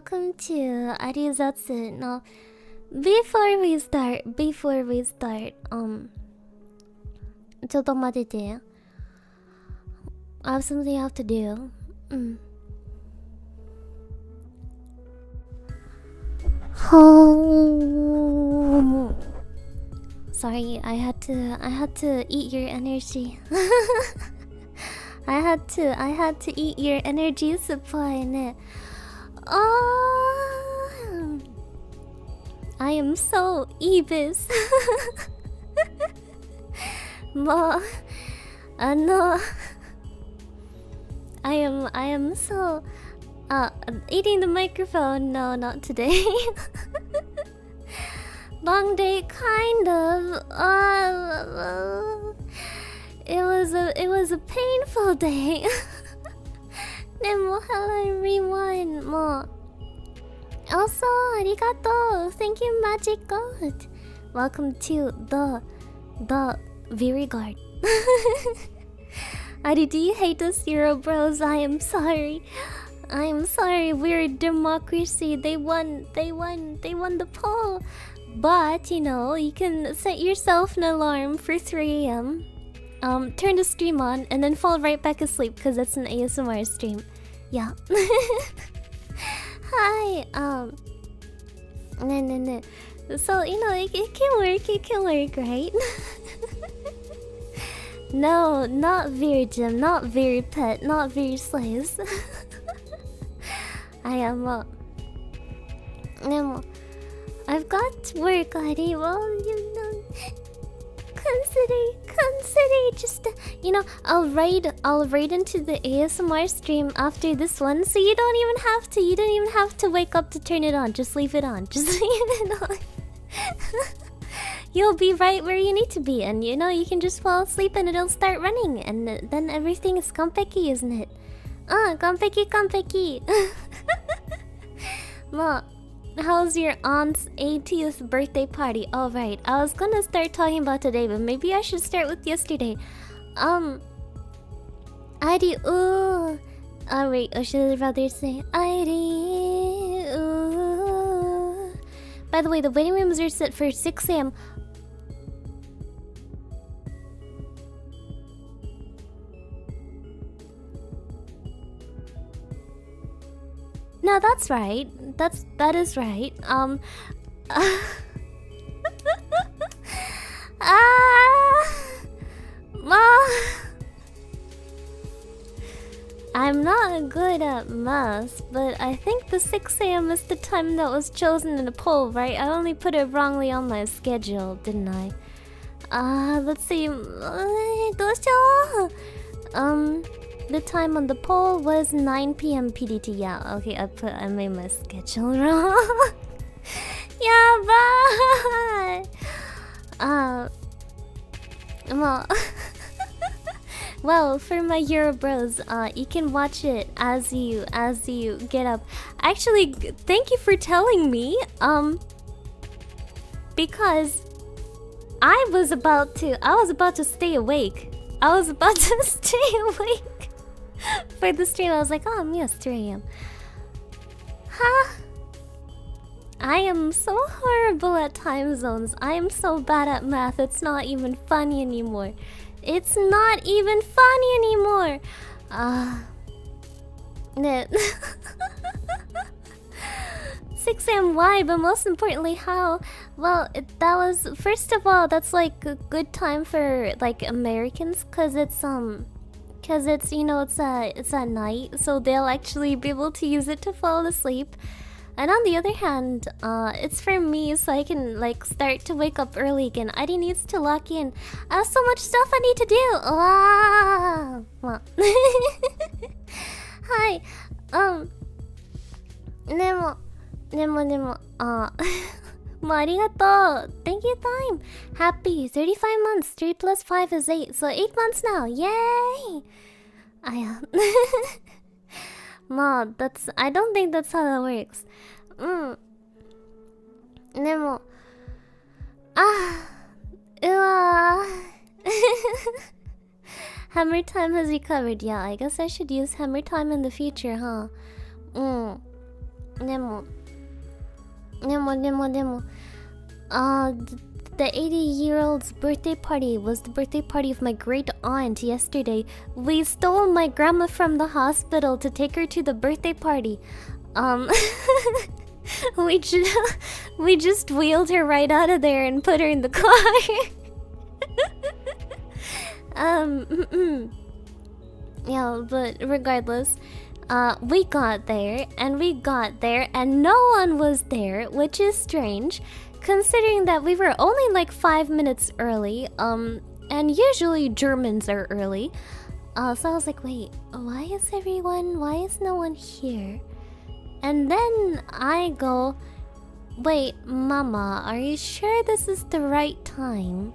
welcome to Arizatsu. Now, before we start, ちょっと待ってて. I have something I have to do. Sorry, I had to eat your energy. I had to eat your energy supply, ne. Oh, I am so Ibis. I am so eating the microphone. No, not today. Long day, kind of. It was a painful day. Nemo, hello everyone. Also, arigato. Thank you, Magic God. Welcome to the Viridevils. Adi, do you hate us, Euro Bros? I am sorry. We're a democracy. They won the poll. But you know, you can set yourself an alarm for 3 AM. Turn the stream on and then fall right back asleep because it's an ASMR stream. Yeah. Hi. No. So you know, it can work. It can work, right? No, not very Jim, not very pet, not very slaves. I am I've got work, Adi. Well, you know, consider just you know, I'll raid into the ASMR stream after this one, so you don't even have to wake up to turn it on. Just leave it on. Just leave it on. You'll be right where you need to be, and you know, you can just fall asleep and it'll start running, and then everything is konpeki, isn't it? Konpeki. Ma, how's your aunt's 80th birthday party? All right, I was gonna start talking about today, but maybe I should start with yesterday. Iri, ooh. Alright, or should I rather say Iri, ooh. By the way, the waiting rooms are set for 6 AM. No, that's right. That is right. I'm not good at math, but I think the 6 AM is the time that was chosen in the poll, right? I only put it wrongly on my schedule, didn't I? Let's see. The time on the poll was 9 PM PDT. Yeah, okay, I made my schedule wrong. Yeah, bye. Well, for my Euro Bros, you can watch it as you get up. Actually, thank you for telling me. Because I was about to stay awake. For the stream. I was like, oh, yes, 3 AM. Huh? I am so horrible at time zones. I am so bad at math, it's not even funny anymore. 6 AM, why? But most importantly, how? Well, that was, first of all, that's like a good time for like Americans, cause it's you know, it's at night, so they'll actually be able to use it to fall asleep. And on the other hand, it's for me, so I can like start to wake up early again. Adi needs to lock in. I have so much stuff I need to do. Well. Hi. Nemo. Arigato. Thank you, time. Happy 35 months. 3 plus 5 is 8. So 8 months now. Yay! I don't think that's how that works. Nemo. Hammer time has recovered. Yeah, I guess I should use hammer time in the future, huh? The 80-year-old's birthday party was the birthday party of my great aunt yesterday. We stole my grandma from the hospital to take her to the birthday party. we just wheeled her right out of there and put her in the car. Yeah, but regardless, we got there and no one was there, which is strange, considering that we were only like 5 minutes early, and usually Germans are early. So I was like, wait, why is no one here? And then I go, wait, Mama, are you sure this is the right time?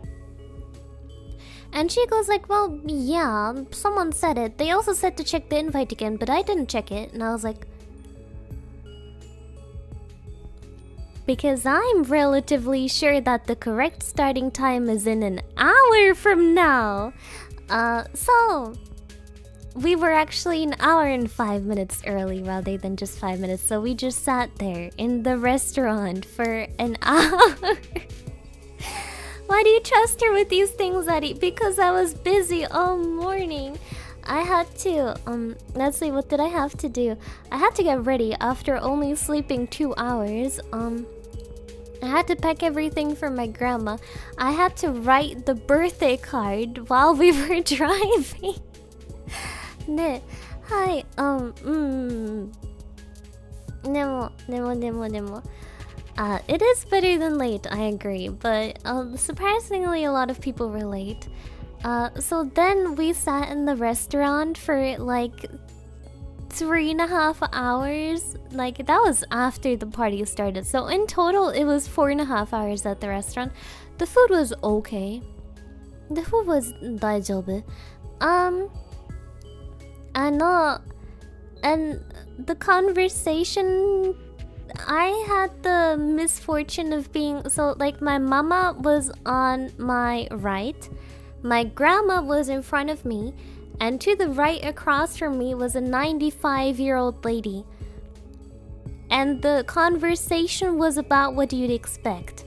And she goes like, well, yeah, someone said it. They also said to check the invite again, but I didn't check it. And I was like, because I'm relatively sure that the correct starting time is in an hour from now. So we were actually an hour and 5 minutes early rather than just 5 minutes. So we just sat there in the restaurant for an hour. Why do you trust her with these things, Eddie? Because I was busy all morning. I had to, let's see, what did I have to do? I had to get ready after only sleeping 2 hours. I had to pack everything for my grandma. I had to write the birthday card while we were driving. Ne, hi, Nemo. It is better than late, I agree, but surprisingly a lot of people were late. So then we sat in the restaurant for like 3.5 hours. Like, that was after the party started. So in total, it was 4.5 hours at the restaurant. The food was okay. The food was daijoubu. And the conversation, I had the misfortune of being, so like my mama was on my right, my grandma was in front of me, and to the right across from me was a 95-year-old lady. And the conversation was about what you'd expect.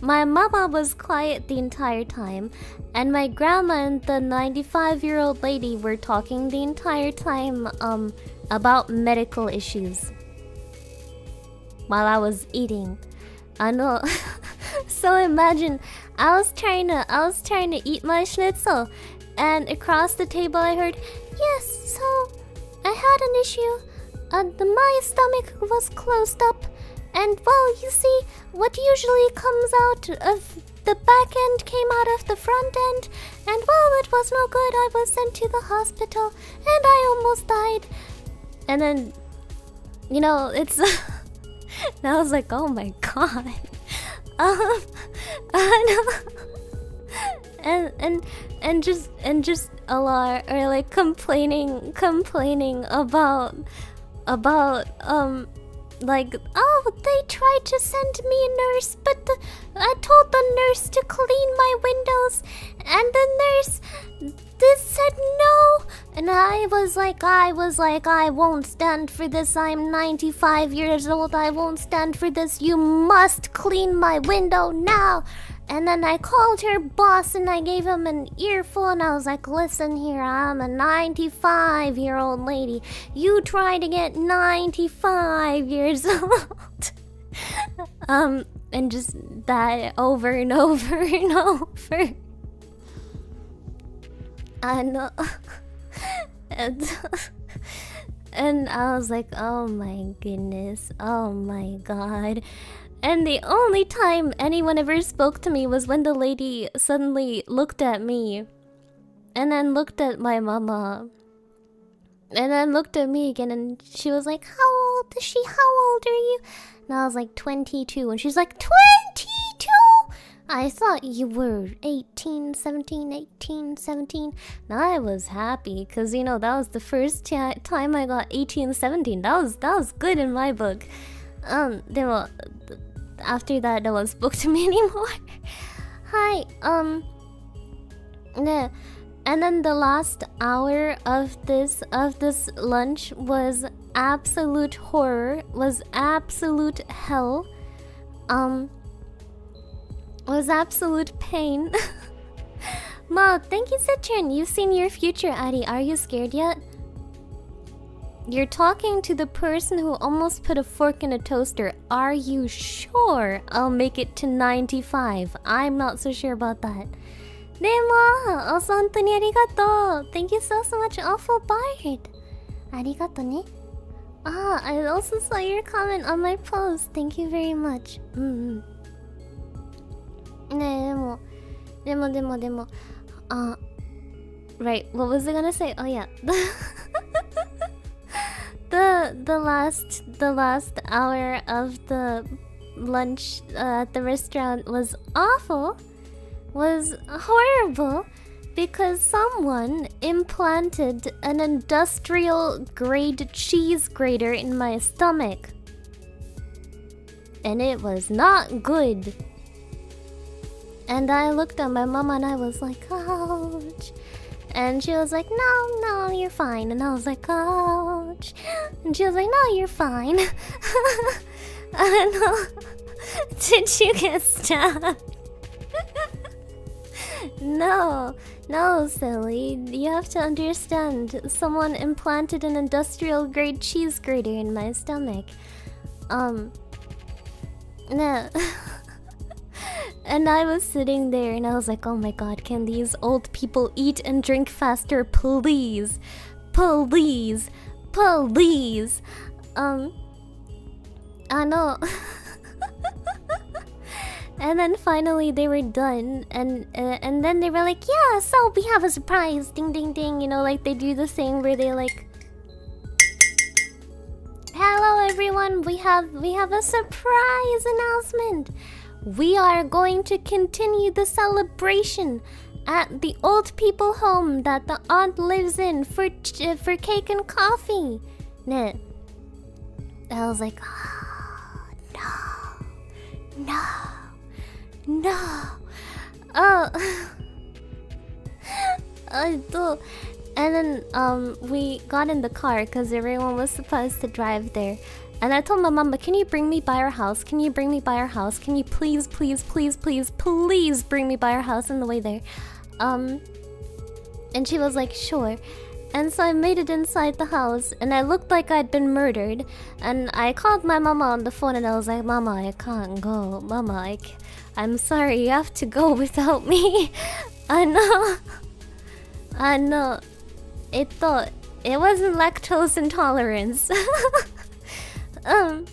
My mama was quiet the entire time, and my grandma and the 95-year-old lady were talking the entire time about medical issues while I was eating. I know. So imagine I was trying to eat my schnitzel, and across the table I heard, yes, so I had an issue. My stomach was closed up, and well, you see, what usually comes out of the back end came out of the front end, and well, it was no good. I was sent to the hospital, and I almost died. And then, you know, it's and I was like, oh my god. And just a lot, or like complaining about like, oh, they tried to send me a nurse, but I told the nurse to clean my windows, and the nurse said no. And I was like, I won't stand for this. I'm 95 years old. I won't stand for this. You must clean my window now. And then I called her boss and I gave him an earful, and I was like, listen here, I'm a 95-year-old lady. You try to get 95 years old. And just that over and over and over. I know. And I was like, oh my goodness, oh my god. And the only time anyone ever spoke to me was when the lady suddenly looked at me, and then looked at my mama, and then looked at me again, and she was like, how old is she? How old are you? And I was like, 22. And she's like, 22? I thought you were 18, 17, 18, 17. And I was happy, because, you know, that was the first time I got 18, 17. That was good in my book. After that, no one spoke to me anymore. Hi, And then the last hour of this lunch was absolute horror, was absolute hell, was absolute pain. Ma, thank you, Citron. You've seen your future, Addy. Are you scared yet? You're talking to the person who almost put a fork in a toaster. Are you sure I'll make it to 95? I'm not so sure about that. Nemo, also 本当にありがとう. Thank you so much, Awful Bard. ありがとね. Ah, I also saw your comment on my post. Thank you very much. ねでも right, what was I gonna say? Oh yeah. The last hour of the lunch at the restaurant was awful, was horrible, because someone implanted an industrial grade cheese grater in my stomach, and it was not good. And I looked at my mama and I was like, ouch. And she was like, no, you're fine. And I was like, ouch. And she was like, no, you're fine. Did you get stabbed? No, silly. You have to understand. Someone implanted an industrial grade cheese grater in my stomach. No. And I was sitting there and I was like, oh my god, can these old people eat and drink faster, please? Please. I know. And then finally they were done, and then they were like, yeah, so we have a surprise, ding ding ding, you know, like they do the thing where they like, hello everyone, we have a surprise announcement. We are going to continue the celebration at the old people home that the aunt lives in for cake and coffee. Nah. I was like, oh, no. Oh. And then we got in the car because everyone was supposed to drive there. And I told my mama, can you bring me by our house? Can you bring me by our house? Can you please bring me by our house on the way there? And she was like, sure. And so I made it inside the house, and I looked like I'd been murdered. And I called my mama on the phone, and I was like, Mama, I can't go. Mama, I'm sorry, you have to go without me. I know. It wasn't lactose intolerance. And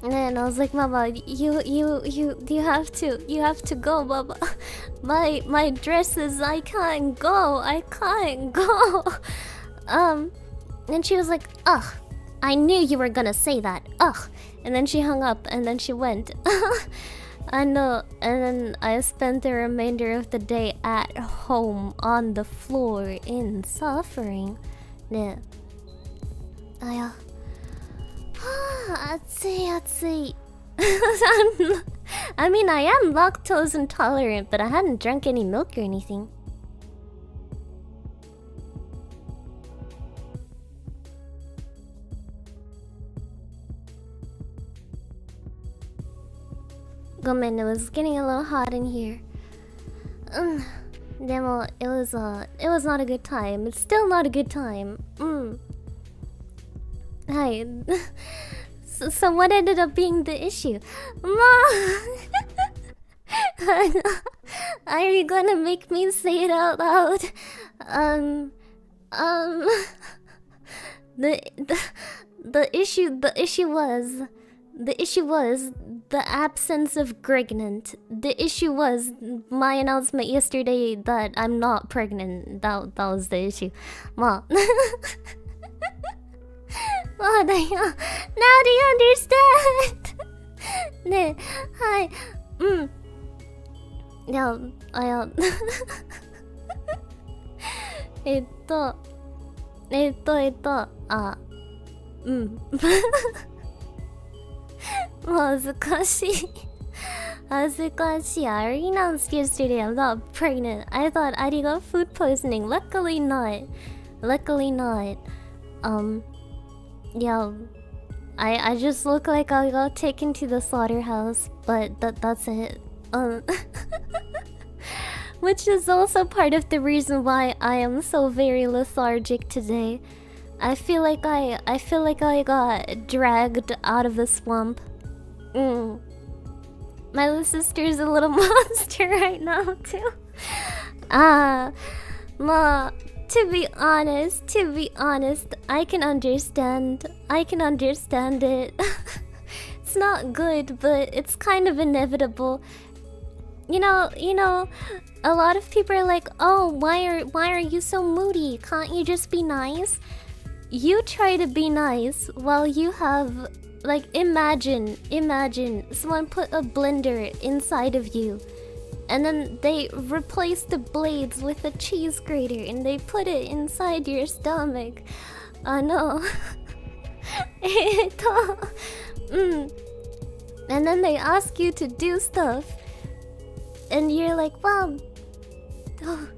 then I was like, Mama, you have to go, Mama. My dresses, I can't go. And she was like, ugh, I knew you were gonna say that. Ugh. And then she hung up and then she went. I know. And then I spent the remainder of the day at home on the floor in suffering. Yeah. Atsui. I mean, I am lactose intolerant, but I hadn't drunk any milk or anything. Gomen, it was getting a little hot in here. Demo, it was not a good time. It's still not a good time. Hi. So what ended up being the issue? Ma! Are you gonna make me say it out loud? The issue was the absence of pregnant. The issue was my announcement yesterday that I'm not pregnant. That was the issue. Ma. Now do you understand? Ne, hi. No, Asukashi, I already announced yesterday I'm not pregnant. I thought I got food poisoning. Luckily not. Luckily not. Yeah. I just look like I got taken to the slaughterhouse, but that's it. Which is also part of the reason why I am so very lethargic today. I feel like I got dragged out of the swamp. My little sister's a little monster right now too. Ma, to be honest, I can understand it. It's not good, but it's kind of inevitable. You know, a lot of people are like, "Oh, why are you so moody? Can't you just be nice?" You try to be nice while you have, like, imagine someone put a blender inside of you, and then they replace the blades with a cheese grater and they put it inside your stomach. Oh no. And then they ask you to do stuff, and you're like, "Well, oh,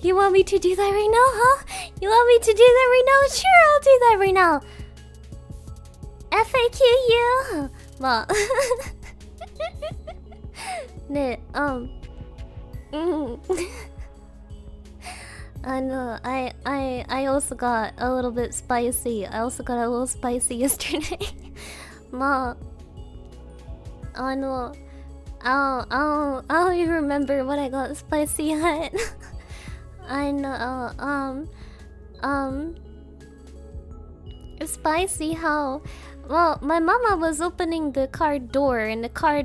you want me to do that right now, huh? You want me to do that right now? Sure, I'll do that right now. FAQ you." Well, I know. I also got a little bit spicy. I also got a little spicy yesterday. Ma, I know. I don't even remember what I got spicy at. I know. Spicy how? Well, my mama was opening the car door, and the car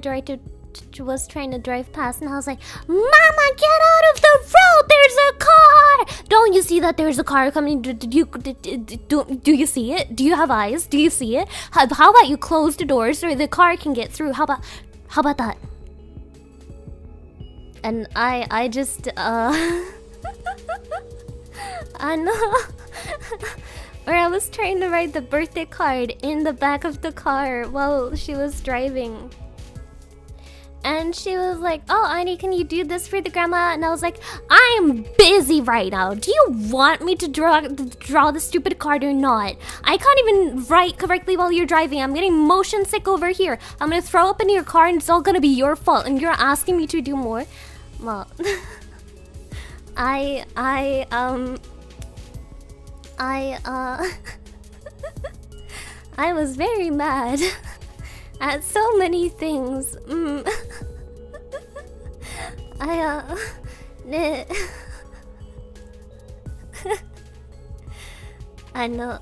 was trying to drive past, and I was like, "Mama, get out of the road! There's a car! Don't you see that there's a car coming? Do you see it? Do you have eyes? Do you see it? How about you close the door so the car can get through? How about that?" And I just I know. Or I was trying to write the birthday card in the back of the car while she was driving. And she was like, "Oh, Auntie, can you do this for the grandma?" And I was like, "I'm busy right now. Do you want me to draw the stupid card or not? I can't even write correctly while you're driving. I'm getting motion sick over here. I'm gonna throw up in your car, and it's all gonna be your fault. And you're asking me to do more." Well, I was very mad at so many things. I know.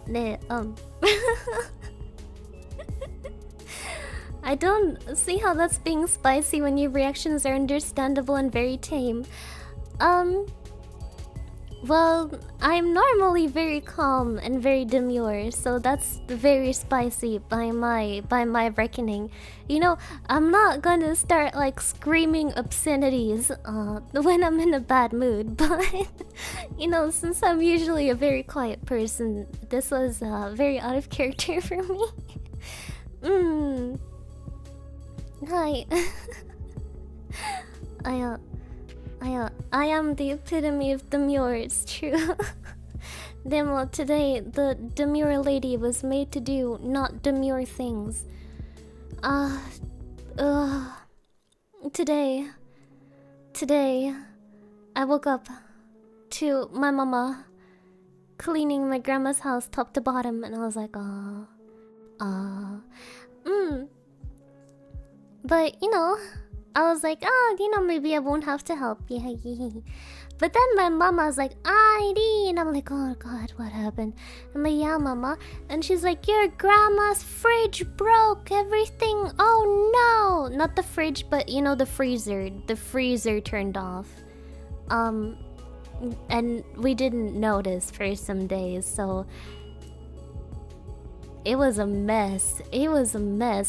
I don't see how that's being spicy when your reactions are understandable and very tame. Well, I'm normally very calm and very demure, so that's very spicy by my reckoning. You know, I'm not gonna start like screaming obscenities when I'm in a bad mood, but you know, since I'm usually a very quiet person, this was very out of character for me. Hi. I am the epitome of demure, it's true. Demo, today the demure lady was made to do not demure things. Today I woke up to my mama cleaning my grandma's house top to bottom, and I was like, But you know, I was like, "Oh, you know, maybe I won't have to help." Yeah. But then my mama was like, "ID," and I'm like, "Oh God, what happened?" I'm like, "Yeah, mama," and she's like, "Your grandma's fridge broke. Everything. Oh no, not the fridge, but you know, the freezer. The freezer turned off. And we didn't notice for some days, so." It was a mess.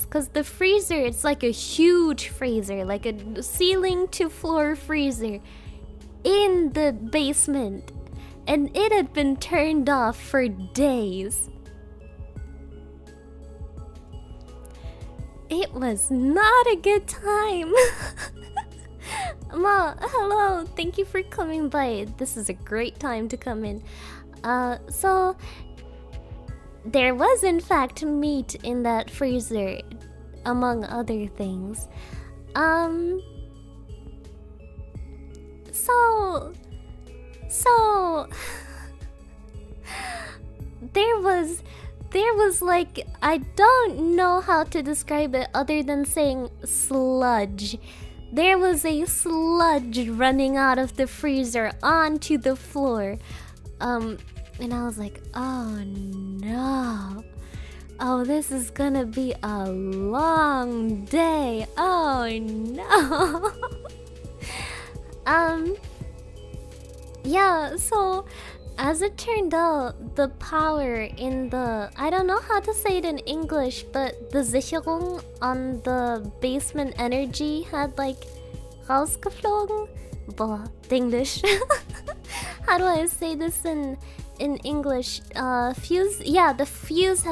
Cause the freezer, it's like a huge freezer, like a ceiling to floor freezer in the basement, and it had been turned off for days. It was not a good time. Ma, hello. Thank you for coming by. This is a great time to come in. So there was in fact meat in that freezer, among other things. So there was like, I don't know how to describe it other than saying sludge. There was a sludge running out of the freezer onto the floor. And I was like, oh no. Oh, this is gonna be a long day. Oh no. Yeah, so as it turned out, the power in the, I don't know how to say it in English, but the Sicherung on the basement energy had like rausgeflogen. Blah, English. How do I say this in English? Fuse. Yeah, the fuse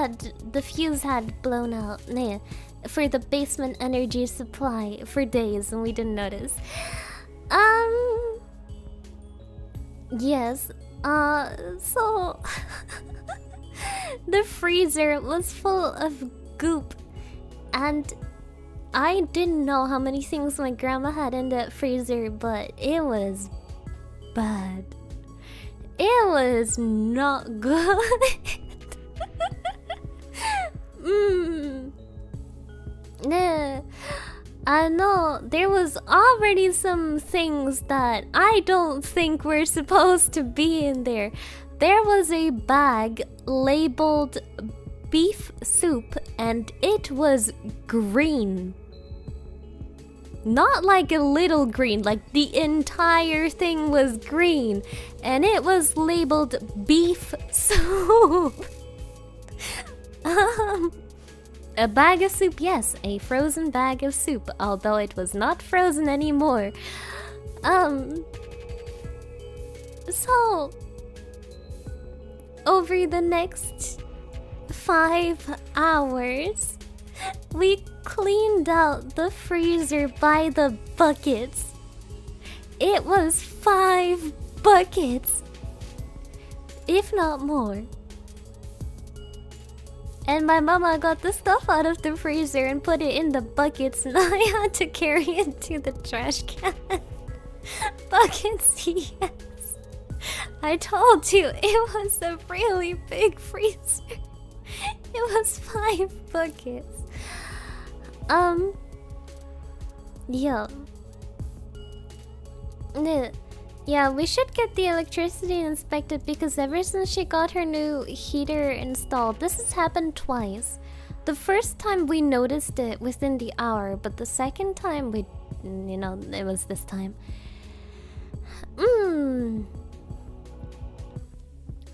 had blown out. Nah, for the basement energy supply for days, and we didn't notice. Yes. So the freezer was full of goop, and I didn't know how many things my grandma had in that freezer, but it was bad. It was not good. Nah. I know there was already some things that I don't think were supposed to be in there. There was a bag labeled beef soup, and it was green. Not like a little green, like the entire thing was green, and it was labeled beef soup. A bag of soup, yes, a frozen bag of soup, although it was not frozen anymore. So over the next 5 hours, we cleaned out the freezer by the buckets. It was 5 buckets, if not more. And my mama got the stuff out of the freezer and put it in the buckets, and I had to carry it to the trash can. Buckets, yes. I told you, it was a really big freezer. It was 5 buckets. Yeah. Yeah, we should get the electricity inspected, because ever since she got her new heater installed, this has happened twice. The first time we noticed it within the hour, but the second time it was this time.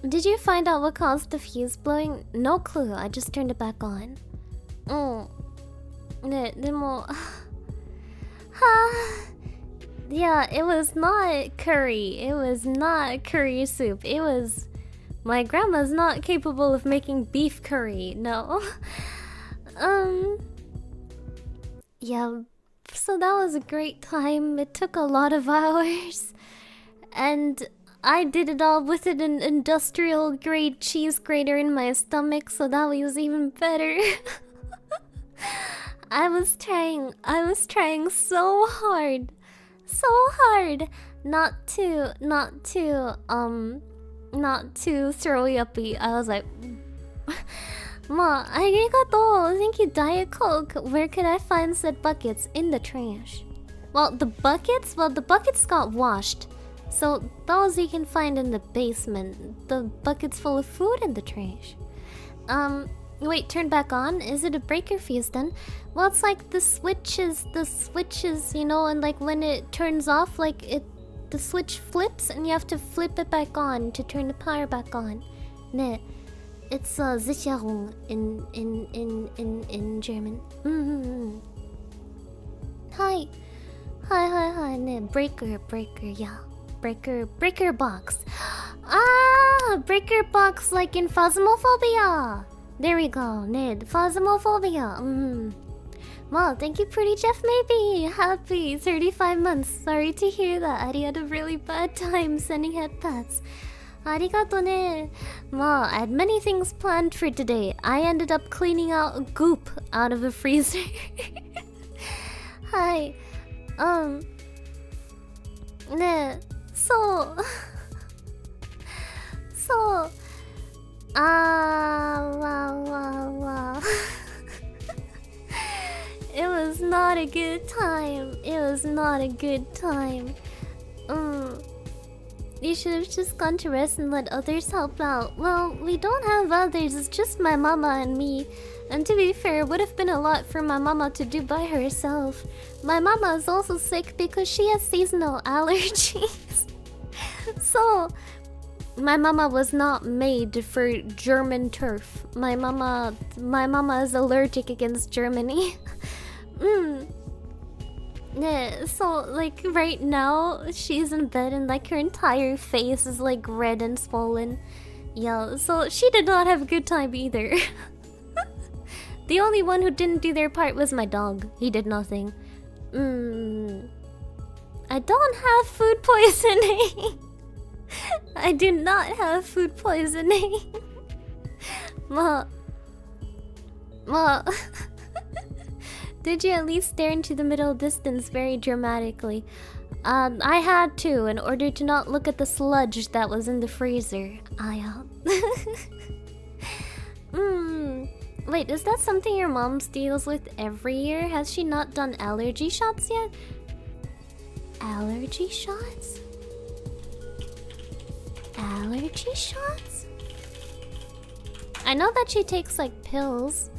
Did you find out what caused the fuse blowing? No clue, I just turned it back on. Yeah, it was not curry. It was not curry soup. It was... My grandma's not capable of making beef curry, no. Yeah, so that was a great time. It took a lot of hours. And I did it all with an industrial grade cheese grater in my stomach, so that was even better. I was trying so hard not to throw yuppie. I was like, Ma, arigato, thank you, Diet Coke. Where could I find said buckets? In the trash. Well, the buckets got washed, so those you can find in the basement. The buckets full of food in the trash. Wait, turn back on? Is it a breaker fuse then? Well, it's like the switches, you know, and like when it turns off, like the switch flips and you have to flip it back on to turn the power back on. Ne, it's Sicherung in German. Hi, ne, breaker, yeah. Breaker box. Ah, breaker box like in Phasmophobia. There we go, Ned. Phasmophobia. Well, thank you, Pretty Jeff Maybe. Happy 35 months. Sorry to hear that. Ari had a really bad time sending head pats. Arigato ne. Well, I had many things planned for today. I ended up cleaning out goop out of a freezer. Hi. Ne. So. Wow. It was not a good time. You should have just gone to rest and let others help out. Well, we don't have others, it's just my mama and me. And to be fair, it would have been a lot for my mama to do by herself. My mama is also sick because she has seasonal allergies. So, my mama was not made for German turf. My mama is allergic against Germany. Yeah, so like right now she's in bed and like her entire face is like red and swollen. Yeah, so she did not have a good time either. The only one who didn't do their part was my dog. He did nothing. I don't have food poisoning. I do not have food poisoning. Well, did you at least stare into the middle distance very dramatically? I had to in order to not look at the sludge that was in the freezer. Wait, is that something your mom deals with every year? Has she not done allergy shots yet? Allergy shots? Allergy shots? I know that she takes like pills.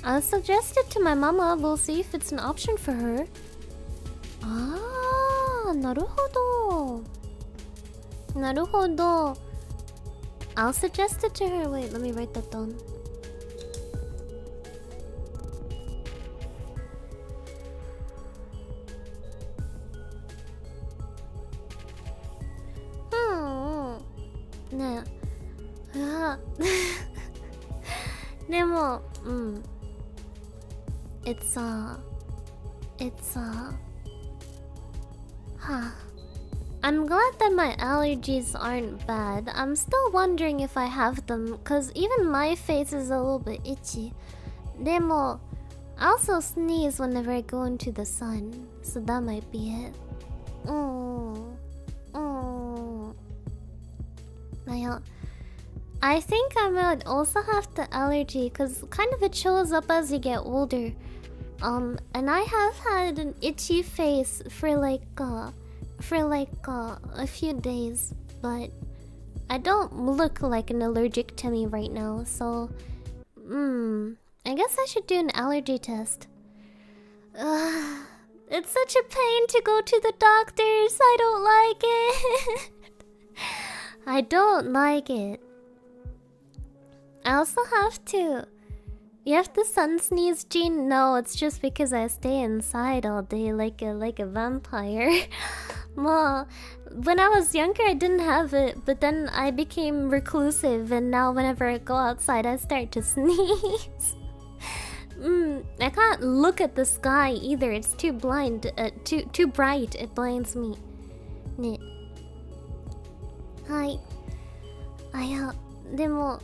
I'll suggest it to my mama. We'll see if it's an option for her. Naruhodo. I'll suggest it to her. Wait, let me write that down. Ne. Demo, I'm glad that my allergies aren't bad. I'm still wondering if I have them, cause even my face is a little bit itchy. Demo, I also sneeze whenever I go into the sun, so that might be it. I think I might also have the allergy, cause kind of it shows up as you get older. And I have had an itchy face for a few days, but I don't look like an allergic to me right now, so I guess I should do an allergy test. It's such a pain to go to the doctors. I don't like it. I don't like it. I also have to... You have the sun sneeze gene? No, it's just because I stay inside all day like a vampire. Well, when I was younger I didn't have it, but then I became reclusive and now whenever I go outside I start to sneeze. I can't look at the sky either. It's too too bright. It blinds me. Hi. Demo.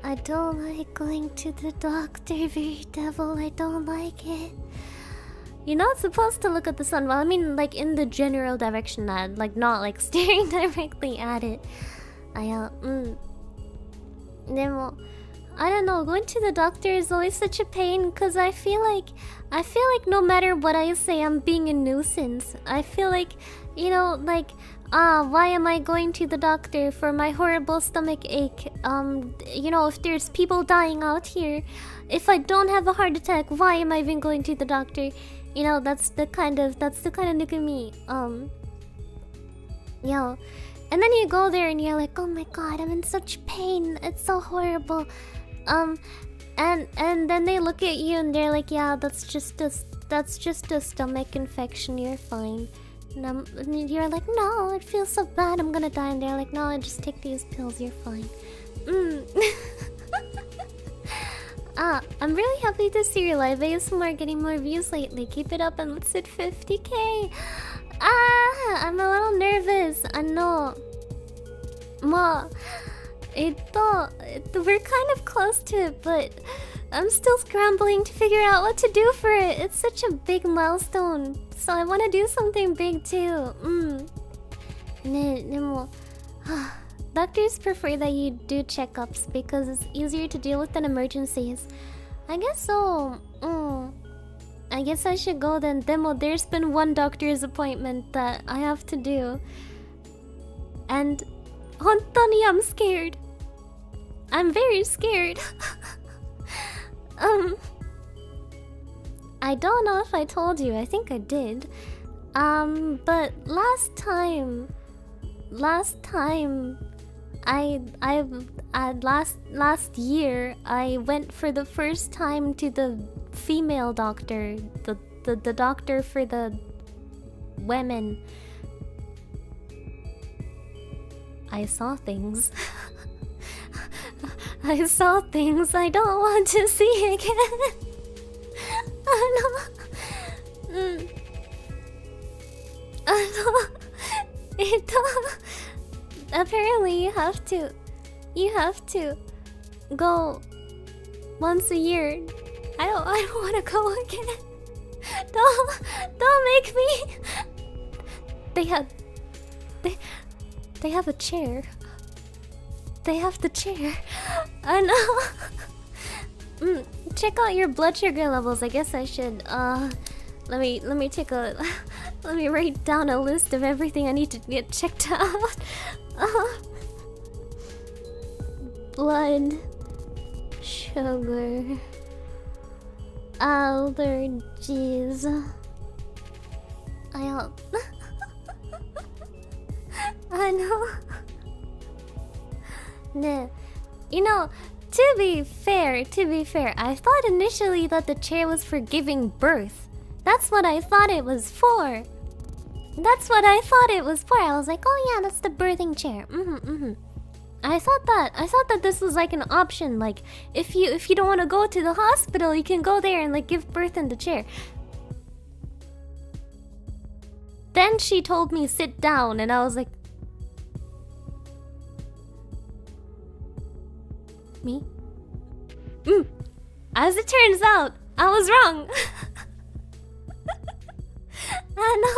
I don't like going to the doctor, Viridevil. I don't like it. You're not supposed to look at the sun. Well, I mean, like in the general direction, like not like staring directly at it. Demo, I don't know. Going to the doctor is always such a pain because I feel like no matter what I say, I'm being a nuisance. I feel like, you know, like. Why am I going to the doctor for my horrible stomach ache? You know, if there's people dying out here, if I don't have a heart attack, why am I even going to the doctor? You know, that's the kind of look at me. Yeah, And then you go there and you're like, oh my god, I'm in such pain. It's so horrible. And then they look at you and they're like, yeah, that's just a stomach infection. You're fine. And you're like, no, it feels so bad. I'm gonna die. And they're like, no, just take these pills. You're fine. I'm really happy to see your live ASMR getting more views lately. Keep it up and let's hit 50k. I'm a little nervous. I know. We're kind of close to it, but I'm still scrambling to figure out what to do for it. It's such a big milestone, so I want to do something big too. Doctors prefer that you do checkups because it's easier to deal with than emergencies. I guess so. I guess I should go then. There's been one doctor's appointment that I have to do. And hontoni, I'm scared. I'm very scared. I don't know if I told you. I think I did. But last time last year I went for the first time to the female doctor, the doctor for the women. I saw things. I saw things I don't want to see again. I know. Apparently you have to go once a year. I don't want to go again. Don't make me. They have a chair. They have the chair. I know. Check out your blood sugar levels. I guess I should. Let me take a. Let me write down a list of everything I need to get checked out. Blood sugar allergies. I know. Nah. You know, to be fair, I thought initially that the chair was for giving birth. That's what I thought it was for. I was like, oh yeah, that's the birthing chair. I thought that this was like an option. Like, if you don't want to go to the hospital, you can go there and like give birth in the chair. Then she told me sit down, and I was like, me? As it turns out, I was wrong. I know.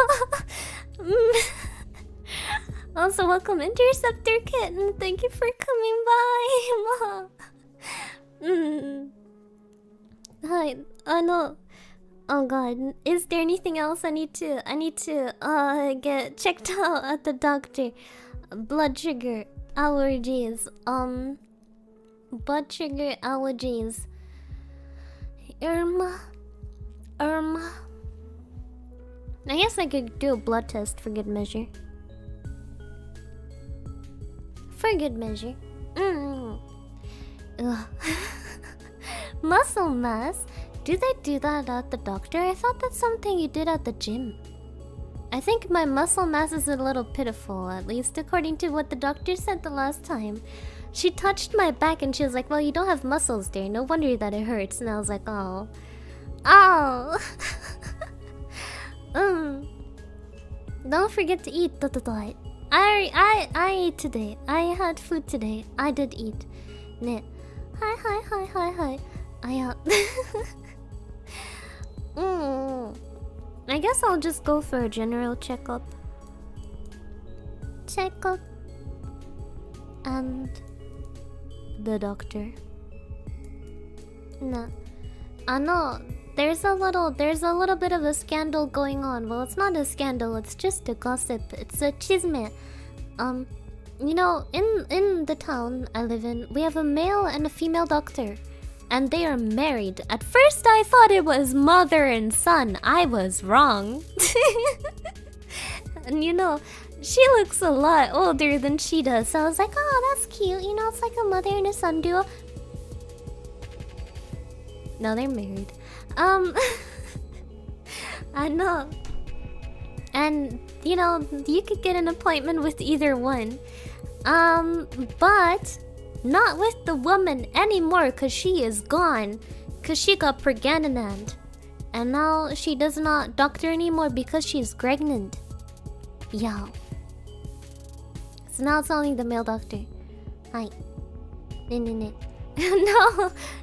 Also, welcome Interceptor Kitten. Thank you for coming by, Mom. Hi. I know. Oh God. Is there anything else I need to get checked out at the doctor? Blood sugar allergies. Blood sugar allergies. I guess I could do a blood test for good measure. Ugh. Muscle mass? Do they do that at the doctor? I thought that's something you did at the gym. I think my muscle mass is a little pitiful, at least according to what the doctor said the last time. She touched my back and she was like, well, you don't have muscles there. No wonder that it hurts. And I was like, oh. Oh. Don't forget to eat. I ate today. I had food today. I did eat. Ne. Hi. I guess I'll just go for a general checkup. And the doctor. Nah. I know. There's a little bit of a scandal going on. Well, it's not a scandal, it's just a gossip. It's a chisme. You know, in the town I live in, we have a male and a female doctor. And they are married. At first I thought it was mother and son. I was wrong. And you know, she looks a lot older than she does. So I was like, oh, that's cute. You know, it's like a mother and a son duo. No, they're married. I know. And, you know, you could get an appointment with either one. But not with the woman anymore, cause she is gone. Cause she got pregnant. And now she does not doctor anymore because she's pregnant. Yeah. So now it's only the male doctor. Hi.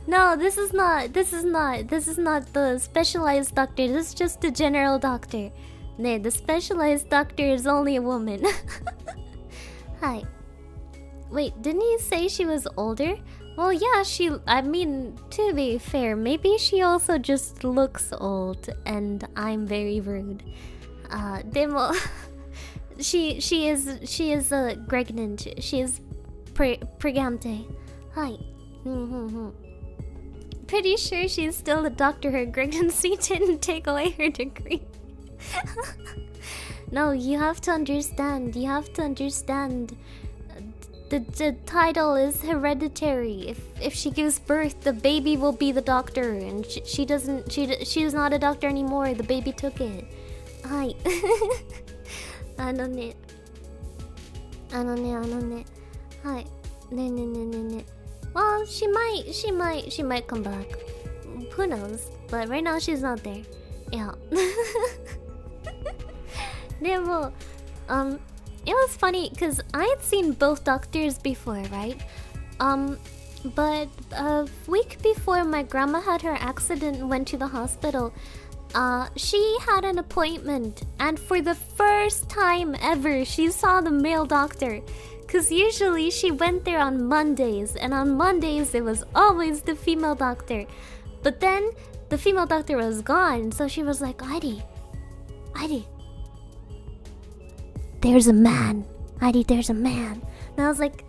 No, this is not the specialized doctor. This is just the general doctor. No, the specialized doctor is only a woman. Hi. Wait, didn't you say she was older? Well, yeah, I mean, to be fair, maybe she also just looks old, and I'm very rude. Demo, she is pregnant. She is pregante. Hi. Pretty sure she's still a doctor. Her pregnancy didn't take away her degree. No, you have to understand. You have to understand. The title is hereditary. If she gives birth, the baby will be the doctor, and she's not a doctor anymore. The baby took it. Hi. Hi. Ne. Well, she might come back. Who knows? But right now she's not there. Yeah. It was funny because I had seen both doctors before, right? But a week before my grandma had her accident and went to the hospital, she had an appointment, and for the first time ever, she saw the male doctor. Cause usually she went there on Mondays, and on Mondays it was always the female doctor. But then the female doctor was gone, so she was like, Heidi, there's a man. Heidi, there's a man. And I was like,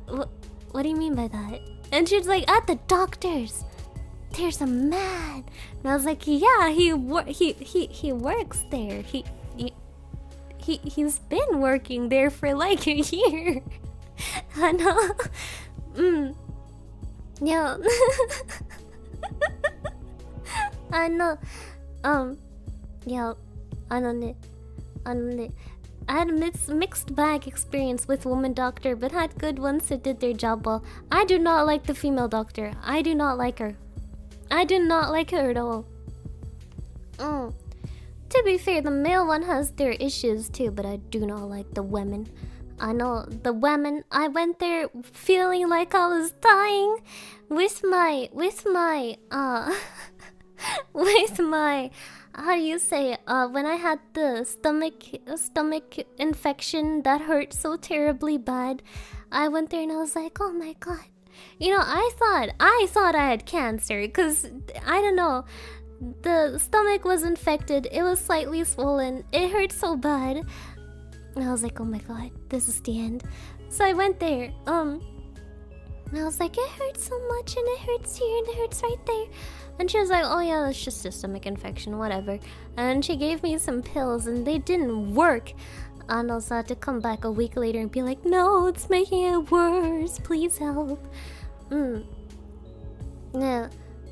what do you mean by that? And she was like, at the doctor's, there's a man. And I was like, yeah, he works there. He's been working there for like a year. I know. Yeah. I know. Yeah. I don't know. I had a mixed bag experience with woman doctor, but had good ones that did their job well. I do not like the female doctor. I do not like her. I do not like her at all. To be fair, the male one has their issues too, but I do not like the women. I know the women. I went there feeling like I was dying with my how do you say when I had the stomach infection that hurt so terribly bad. I went there and I was like, oh my god. You know, I thought I had cancer, because I don't know, the stomach was infected, it was slightly swollen, it hurt so bad, and I was like, oh my god, this is the end. So I went there, and I was like, it hurts so much, and it hurts here, and it hurts right there. And she was like, oh yeah, that's just a stomach infection, whatever. And she gave me some pills, and they didn't work. And I also had to come back a week later and be like, no, it's making it worse, please help. Yeah.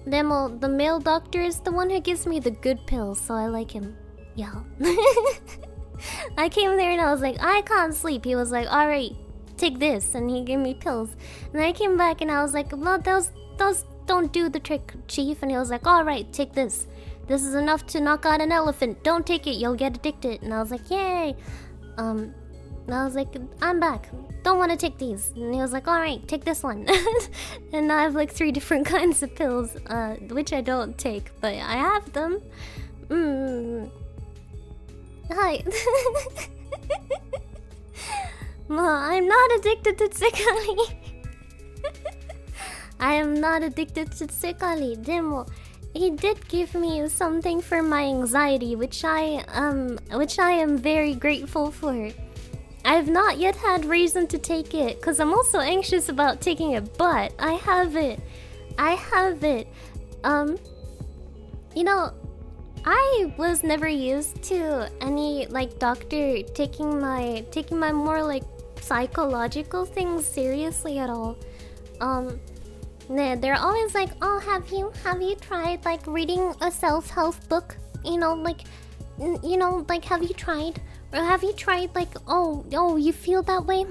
The male doctor is the one who gives me the good pills, so I like him. Yeah. I came there and I was like, I can't sleep. He was like, alright, take this. And he gave me pills. And I came back and I was like, well, those don't do the trick, chief. And he was like, alright, take this. This is enough to knock out an elephant. Don't take it, you'll get addicted. And I was like, yay. And I was like, I'm back. Don't want to take these. And he was like, alright, take this one. And now I have like 3 different kinds of pills, which I don't take, but I have them. Hi. I'm not addicted to Tsikali. I am not addicted to Tsikali. Demo. He did give me something for my anxiety, which I am very grateful for. I've not yet had reason to take it, because I'm also anxious about taking it, but I have it. You know, I was never used to any like doctor taking my more like psychological things seriously at all. Um, nah, they're always like, oh, have you tried like reading a self-help book? You know, like, like have you tried? Or have you tried like, oh, you feel that way?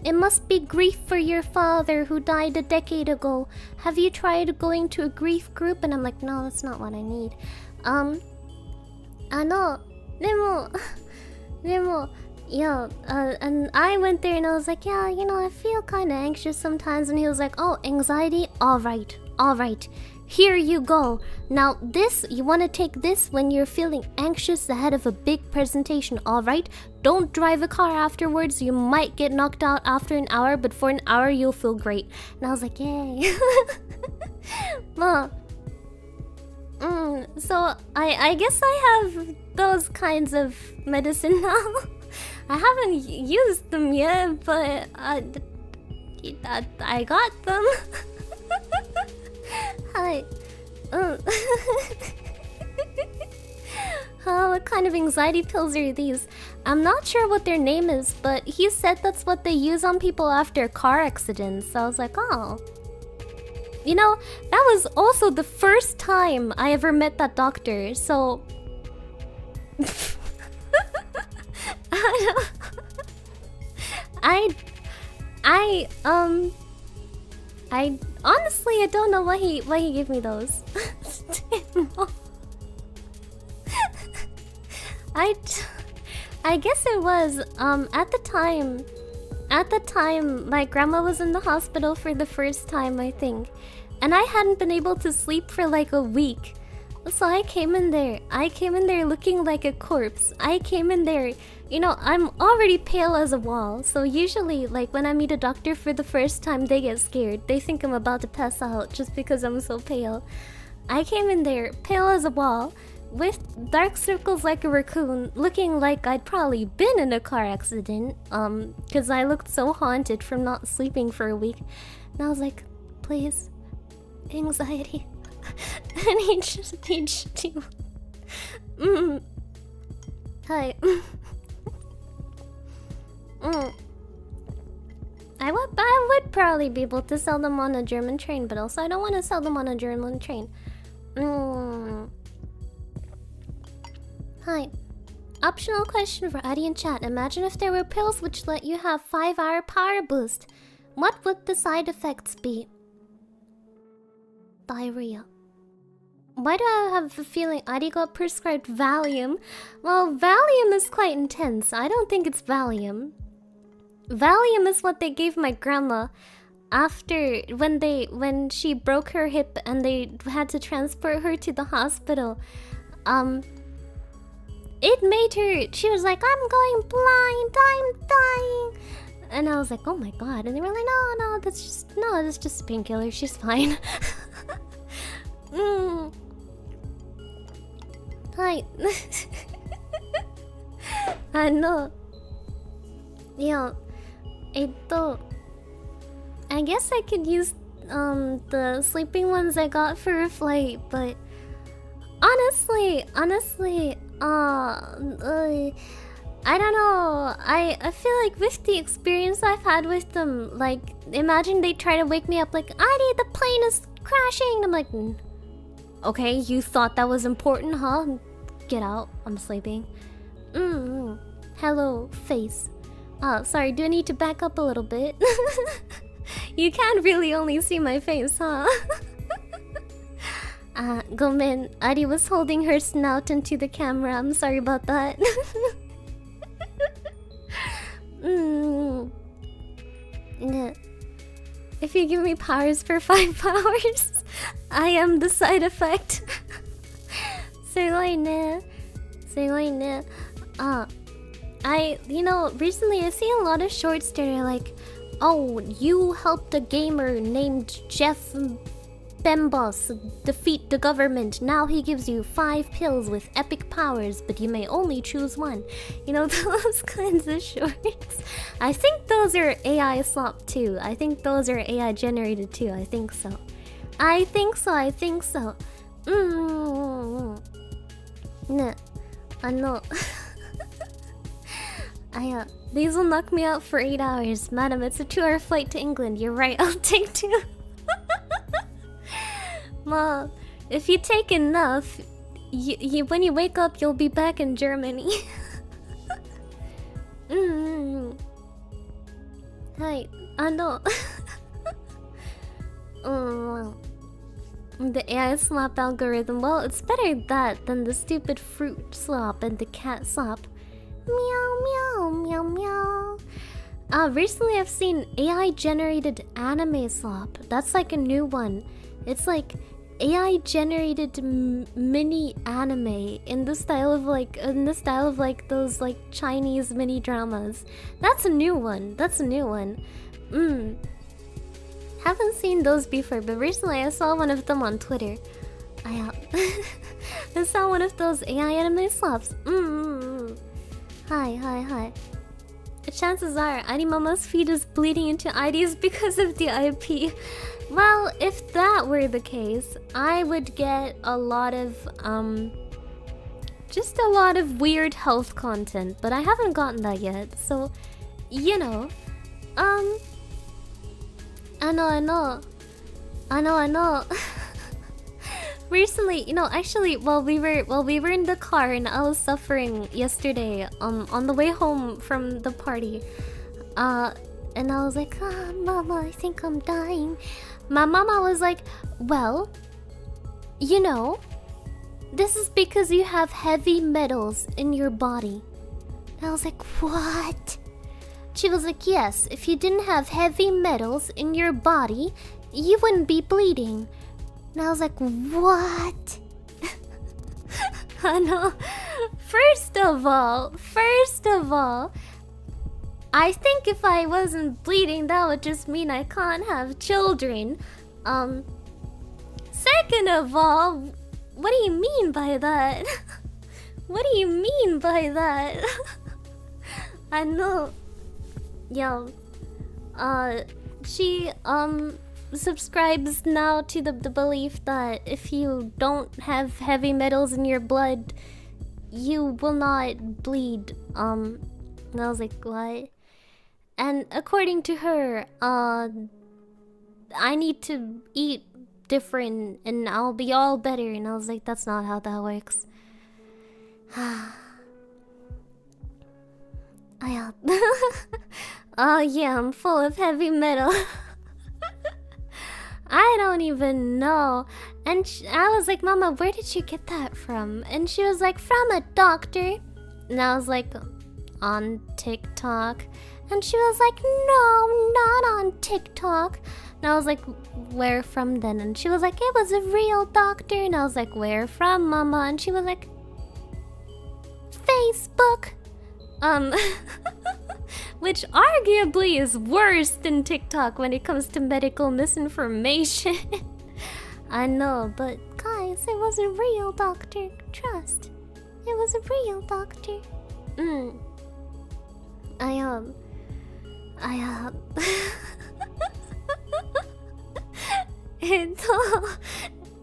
It must be grief for your father who died a decade ago. Have you tried going to a grief group? And I'm like, no, that's not what I need. でも, yeah, and I went there and I was like, yeah, I feel kind of anxious sometimes. And he was like, oh, anxiety? All right. Here you go. Now this, you want to take this when you're feeling anxious ahead of a big presentation, all right? Don't drive a car afterwards. You might get knocked out after an hour, but for an hour you'll feel great. And I was like, yay. So I guess I have those kinds of medicine now. I haven't used them yet, but I got them. Hi. What kind of anxiety pills are these? I'm not sure what their name is, but he said that's what they use on people after car accidents. So I was like, oh. That was also the first time I ever met that doctor, so... I honestly, I don't know why he gave me those. I guess it was at the time my grandma was in the hospital for the first time, I think, and I hadn't been able to sleep for like a week. So I came in there looking like a corpse. I came in there, I'm already pale as a wall. So usually, like, when I meet a doctor for the first time, they get scared. They think I'm about to pass out just because I'm so pale. I came in there, pale as a wall, with dark circles like a raccoon, looking like I'd probably been in a car accident. Because I looked so haunted from not sleeping for a week. And I was like, please, anxiety. I need you. Hi. I would probably be able to sell them on a German train, but also I don't want to sell them on a German train. Hi. Optional question for Adi in chat. Imagine if there were pills which let you have 5-hour power boost. What would the side effects be? Diarrhea. Why do I have a feeling Adi got prescribed Valium? Well, Valium is quite intense. I don't think it's Valium. Valium is what they gave my grandma after when she broke her hip and they had to transport her to the hospital. It made her, she was like, I'm going blind, I'm dying. And I was like, oh my god. And they were like, no, that's just a painkiller, she's fine. Hi. I know. Yeah. I guess I could use the sleeping ones I got for a flight, but honestly, I don't know. I feel like with the experience I've had with them, like, imagine they try to wake me up like, Adi, the plane is crashing. I'm like, okay, you thought that was important, huh? Get out, I'm sleeping. Hello, face. Sorry, do I need to back up a little bit? You can't really only see my face, huh? Gomen, Ari was holding her snout into the camera. I'm sorry about that. If you give me powers for 5 hours, I am the side effect. Recently I see a lot of shorts that are like, oh, you helped a gamer named Jeff Bembos defeat the government. Now he gives you 5 pills with epic powers, but you may only choose one. Those kinds of shorts. I think those are AI slop too. I think those are AI generated too. I think so. ね、these will knock me out for 8 hours. Madam, it's a 2-hour flight to England. You're right, I'll take 2. Ma, if you take enough, when you wake up, you'll be back in Germany. Hi, the AI slap algorithm. Well, it's better that than the stupid fruit slop and the cat slop. Meow, meow, meow, meow. Recently I've seen AI-generated anime slop. That's like a new one. It's like AI-generated mini anime in the style of like those like Chinese mini dramas. That's a new one. Haven't seen those before, but recently I saw one of them on Twitter. I saw one of those AI anime slops. Hi. The chances are Animama's feed is bleeding into IDs because of the IP. Well, if that were the case, I would get a lot of just a lot of weird health content, but I haven't gotten that yet. So, you know, I know. Recently, you know, actually, while we were in the car and I was suffering yesterday, on the way home from the party, and I was like, Mama, I think I'm dying. My mama was like, well, you know, this is because you have heavy metals in your body. And I was like, what? She was like, yes, if you didn't have heavy metals in your body, you wouldn't be bleeding. And I was like, what? I know. First of all, I think if I wasn't bleeding, that would just mean I can't have children. Second of all, what do you mean by that? What do you mean by that? I know. Yo, she subscribes now to the belief that if you don't have heavy metals in your blood, you will not bleed. And I was like, what? And according to her, I need to eat different and I'll be all better. And I was like, that's not how that works. Oh yeah, I'm full of heavy metal. I don't even know. And I was like, Mama, where did you get that from? And she was like, from a doctor. And I was like, on TikTok. And she was like, no, not on TikTok. And I was like, where from then? And she was like, it was a real doctor. And I was like, where from, Mama? And she was like, Facebook. Which arguably is worse than TikTok when it comes to medical misinformation. I know, but guys, it was a real doctor. Trust. It was a real doctor.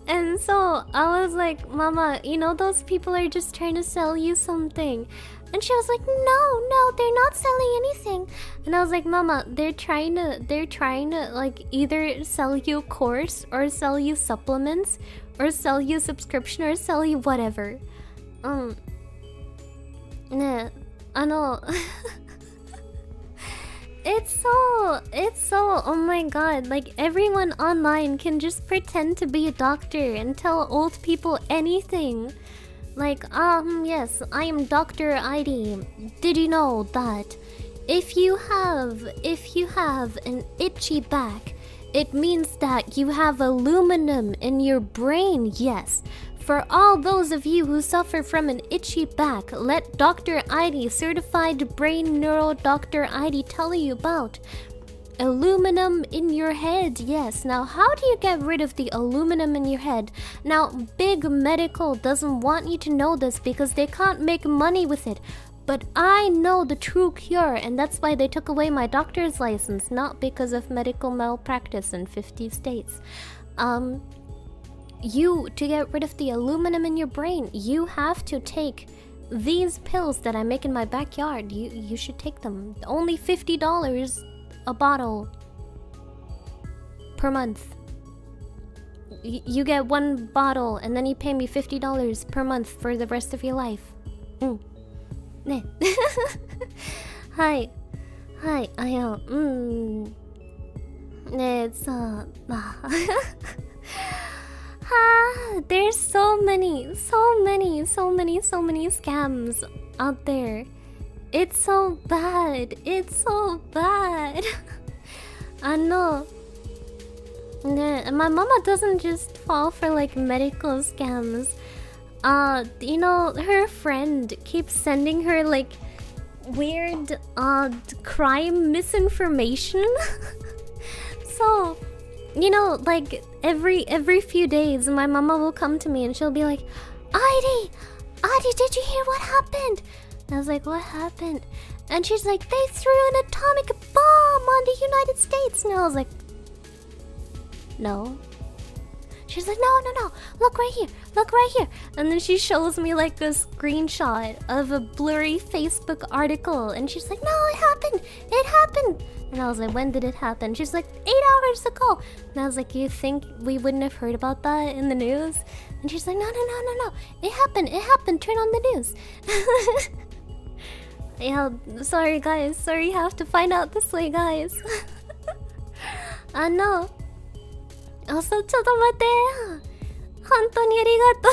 And so I was like, Mama, you know those people are just trying to sell you something. And she was like, no, they're not selling anything. And I was like, Mama, they're trying to like either sell you a course or sell you supplements or sell you a subscription or sell you whatever. Nah, I know. It's so, oh my god, like everyone online can just pretend to be a doctor and tell old people anything. Like, yes, I am Dr. ID. Did you know that if you have an itchy back, it means that you have aluminum in your brain, yes. For all those of you who suffer from an itchy back, let Dr. ID, certified brain neuro Dr. ID, tell you about aluminum in your head. Yes, now how do you get rid of the aluminum in your head? Now, Big Medical doesn't want you to know this because they can't make money with it. But I know the true cure, and that's why they took away my doctor's license, not because of medical malpractice in 50 states. to get rid of the aluminum in your brain, you have to take these pills that I make in my backyard. You should take them. Only $50 a bottle per month. You get one bottle and then you pay me $50 per month for the rest of your life. Ne. Hi. It's there's so many scams out there. It's so bad. I know. My mama doesn't just fall for like medical scams. You know, her friend keeps sending her like weird crime misinformation. So, you know, like every few days my mama will come to me and she'll be like, Adi, did you hear what happened? And I was like, what happened? And she's like, they threw an atomic bomb on the United States. And I was like, no. She's like, no, look right here. And then she shows me like a screenshot of a blurry Facebook article, and she's like, no, it happened. And I was like, when did it happen? She's like, 8 hours ago. And I was like, you think we wouldn't have heard about that in the news? And she's like, no, it happened, turn on the news. Yeah, sorry guys, sorry you have to find out this way, guys. I know. Also, ちょっと待って。本当にありがと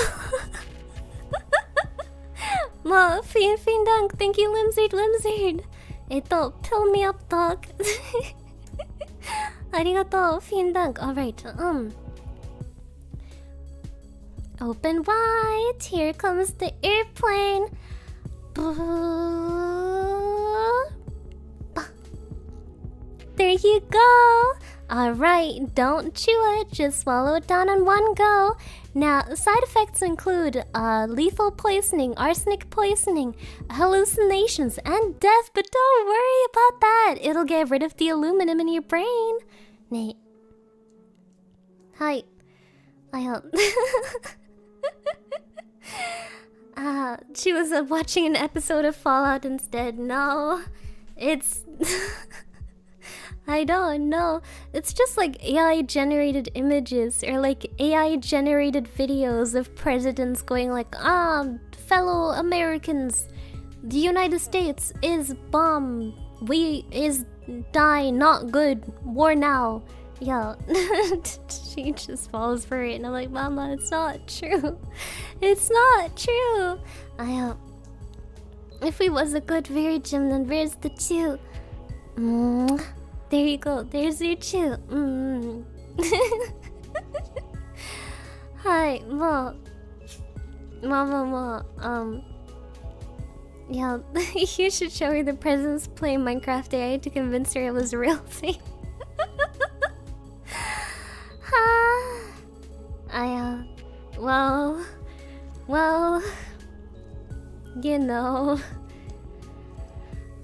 う。もう、フィンダンク、thank you, Limzard. Pill me up, dog. ありがとう、フィンダンク。Alright, open wide. Here comes the airplane. There you go. Alright, don't chew it, just swallow it down in one go. Now, side effects include lethal poisoning, arsenic poisoning, hallucinations, and death, but don't worry about that. It'll get rid of the aluminum in your brain. Nate. Hi. She was watching an episode of Fallout instead. No, it's... I don't know. It's just like AI-generated images or like AI-generated videos of presidents going like, fellow Americans, the United States is bomb. We is die, not good. War now. Yeah. She just falls for it and I'm like, Mama, it's not true. It's not true. If we was a good virgin, then where's the chew? There you go. There's your chew. Hi, Mom. Yeah, you should show her the presidents playing Minecraft AI to convince her it was a real thing. Well, you know,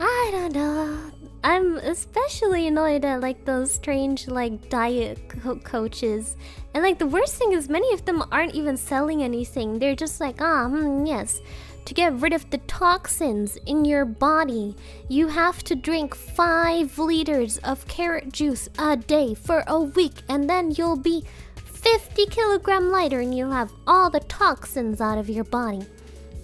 I don't know. I'm especially annoyed at like those strange like diet coaches. And like the worst thing is many of them aren't even selling anything. They're just like, yes. To get rid of the toxins in your body, you have to drink 5 liters of carrot juice a day for a week. And then you'll be 50 kilogram lighter and you'll have all the toxins out of your body.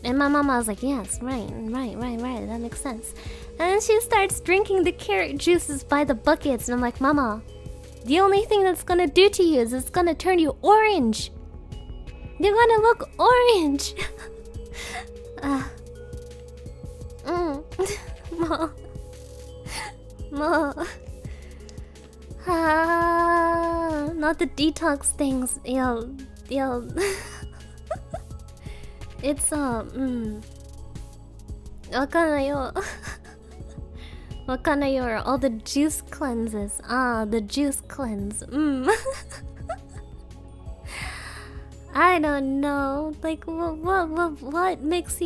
And my mama was like, yes, right, that makes sense. And then she starts drinking the carrot juices by the buckets. And I'm like, Mama, the only thing that's gonna do to you is it's gonna turn you orange. You're gonna look orange. Ma. Not the detox things. Yo. It's, わかんないよ。わかんないよ。All the juice cleanses. The juice cleanse. I don't know. Like, what makes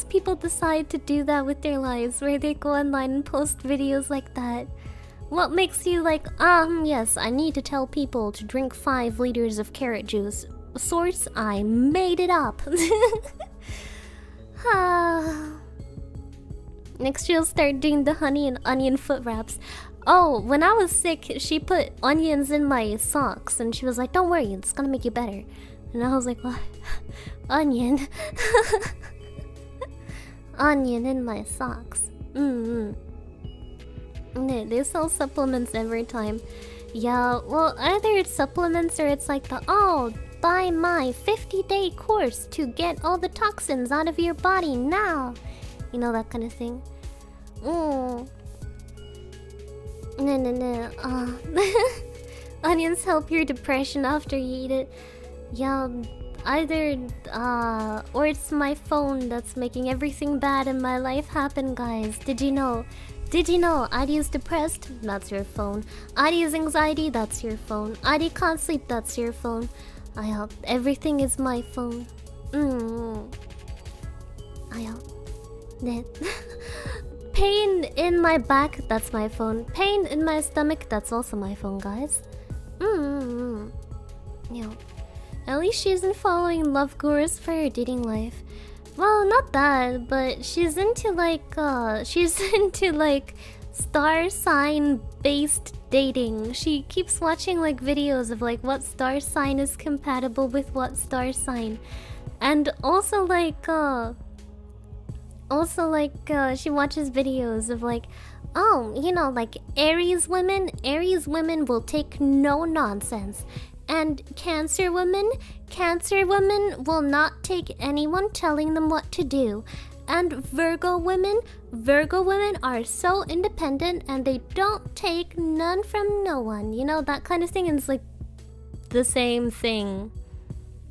people decide to do that with their lives? Where they go online and post videos like that? What makes you like, yes, I need to tell people to drink 5 liters of carrot juice source, I made it up. Next she'll start doing the honey and onion foot wraps. Oh, when I was sick, she put onions in my socks and she was like, don't worry, it's gonna make you better. And I was like, what? Onion? Onion in my socks. They sell supplements every time. Yeah, well, either it's supplements or it's like the, oh, buy my 50-day course to get all the toxins out of your body now. You know, that kind of thing. No. Onions help your depression after you eat it. Yeah, either, or it's my phone that's making everything bad in my life happen, guys. Did you know? Did you know ID's depressed? That's your phone. ID's anxiety? That's your phone. ID can't sleep? That's your phone. I help. Everything is my phone. I help. Pain in my back? That's my phone. Pain in my stomach? That's also my phone, guys. Yeah. At least she isn't following love gurus for her dating life. Well, not that, but she's into like star sign based dating. She keeps watching like videos of like what star sign is compatible with what star sign. And also she watches videos of like, oh, you know, like Aries women will take no nonsense. And Cancer women will not take anyone telling them what to do. And Virgo women are so independent and they don't take none from no one. You know, that kind of thing. And it's like the same thing.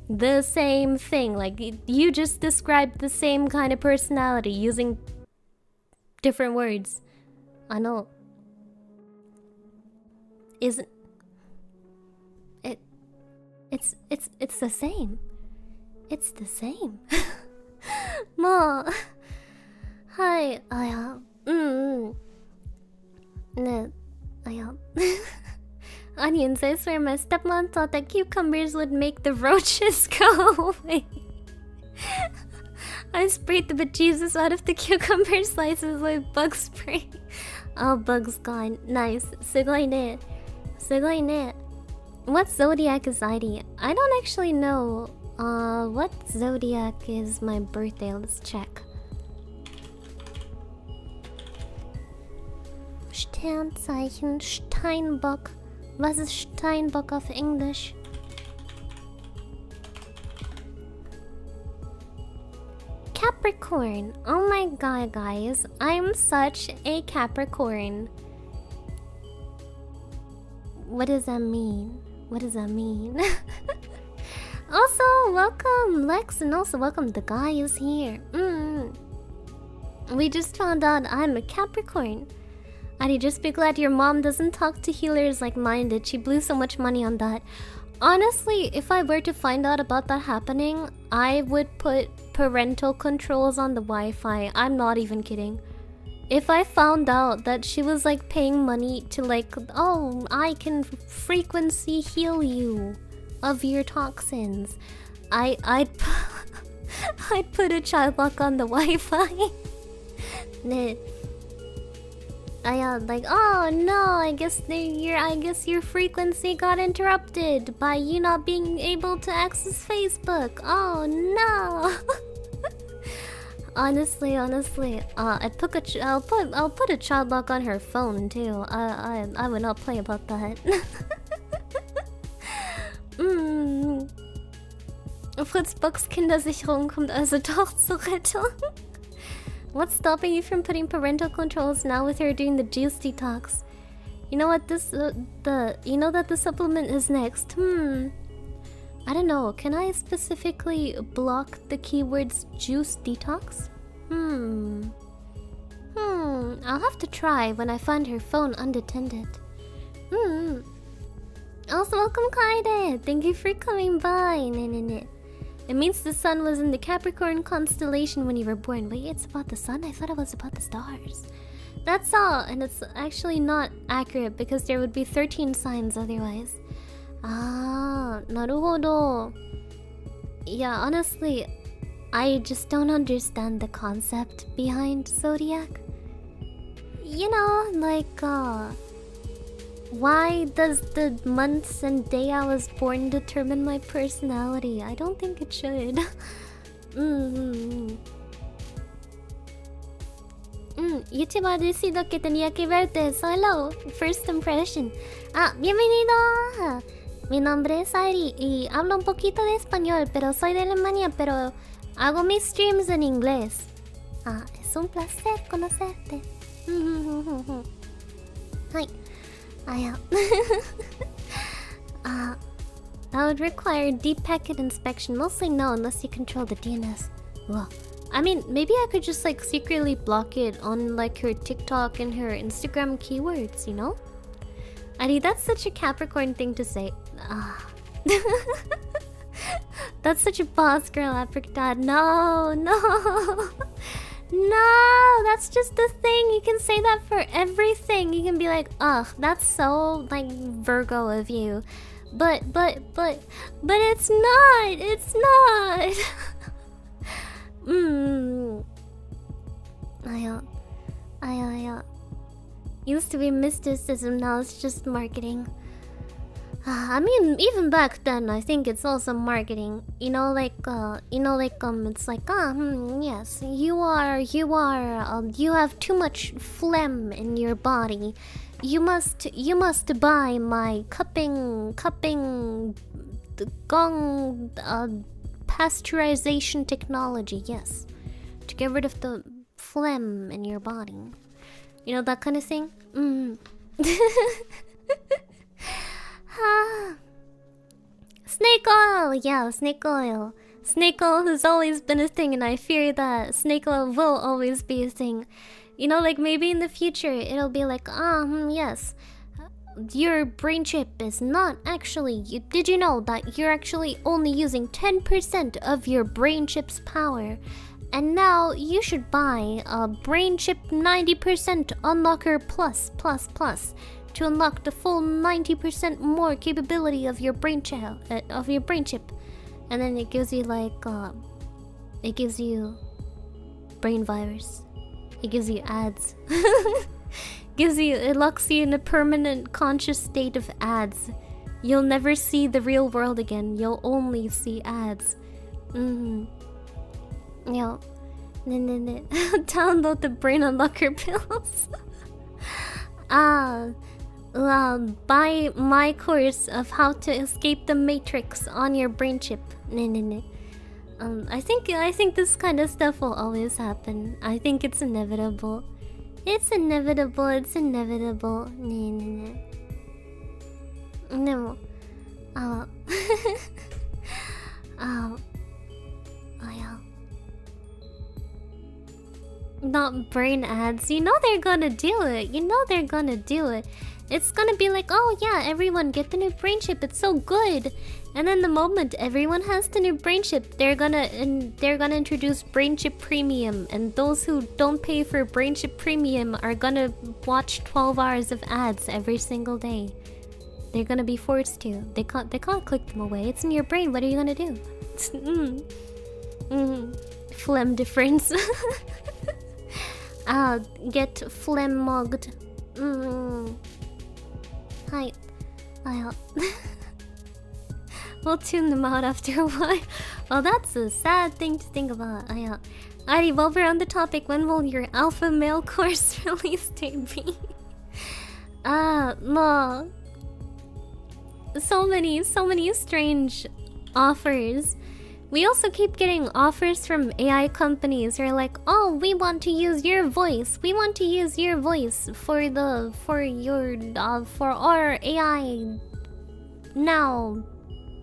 The same thing. Like, you just described the same kind of personality using different words. I know. Isn't... It's the same. It's the same. Ma. Hi. No. Onions, I swear my stepmom thought that cucumbers would make the roaches go away. I sprayed the bejesus out of the cucumber slices with bug spray. Oh, bugs gone. Nice. Sugoi ne. Sugoi ne. What Zodiac is ID? I don't actually know. What Zodiac is my birthday? Let's check. Sternzeichen, Steinbock. Was ist Steinbock auf Englisch? Capricorn. Oh my god, guys. I'm such a Capricorn. What does that mean? What does that mean? Also, welcome Lex, and also welcome the guy is here. We just found out I'm a Capricorn. I'd just be glad your mom doesn't talk to healers like mine did. She blew so much money on that. Honestly, if I were to find out about that happening, I would put parental controls on the Wi-Fi. I'm not even kidding. If I found out that she was like paying money to like, oh, I can frequency heal you of your toxins, I'd put a child lock on the Wi-Fi. Like, oh no, I guess your frequency got interrupted by you not being able to access Facebook. Oh no. Honestly, I'll put a child lock on her phone too. I would not play about that. Fritz Box Kindersicherung kommt also doch zur Rettung. What's stopping you from putting parental controls now with her doing the juice detox? You know what you know that the supplement is next. I don't know. Can I specifically block the keywords juice detox? I'll have to try when I find her phone unattended. Also, welcome Kaide. Thank you for coming by. It means the sun was in the Capricorn constellation when you were born. Wait, it's about the sun? I thought it was about the stars. That's all, and it's actually not accurate because there would be 13 signs otherwise. Ah, naruhodo. Yeah, honestly, I just don't understand the concept behind Zodiac. You know, like, why does the months and day I was born determine my personality? I don't think it should. YouTube ha decidido que tenía que verte solo. First impression. Bienvenido. Mi nombre es Airi y hablo un poquito de español, pero soy de Alemania, pero hago mis streams en inglés. Es un placer conocerte. Hi. That would require deep packet inspection. Mostly no, unless you control the DNS. Well, I mean, maybe I could just like secretly block it on like her TikTok and her Instagram keywords, you know? Ari, that's such a Capricorn thing to say. That's such a boss girl apricot. No. No, that's just the thing. You can say that for everything. You can be like, ugh, that's so like Virgo of you. But it's not. It's not. Used to be mysticism, now it's just marketing. I mean, even back then, I think it's also marketing. You know, like, it's like, yes, you have too much phlegm in your body. You must buy my cupping, gong, pasteurization technology, yes. To get rid of the phlegm in your body. You know, that kind of thing? Snake oil! Yeah, snake oil. Snake oil has always been a thing, and I fear that snake oil will always be a thing. You know, like maybe in the future it'll be like, yes, your brain chip is not actually... Did you know that you're actually only using 10% of your brain chip's power? And now you should buy a brain chip 90% unlocker plus to unlock the full 90% more capability of your brain chip. And then it gives you like it gives you brain virus. It gives you ads. It locks you in a permanent conscious state of ads. You'll never see the real world again. You'll only see ads. Yo. Download the brain unlocker pills. Buy my course of how to escape the matrix on your brain chip. I think this kind of stuff will always happen. I think it's inevitable. It's inevitable. No. Not brain ads. You know they're gonna do it. It's gonna be like, oh yeah, everyone get the new brain chip, it's so good. And then the moment everyone has the new brain chip, they're gonna introduce brain chip premium, and those who don't pay for brain chip premium are gonna watch 12 hours of ads every single day. They're gonna be forced to. They can't click them away. It's in your brain. What are you gonna do? Phlegm difference. Get phlegm mugged. Hi. We'll tune them out after a while. Well, that's a sad thing to think about. Ari, while we're on the topic, when will your alpha male course release date be? No. So many strange offers. We also keep getting offers from AI companies who are like, oh, we want to use your voice. We want to use your voice for our AI now.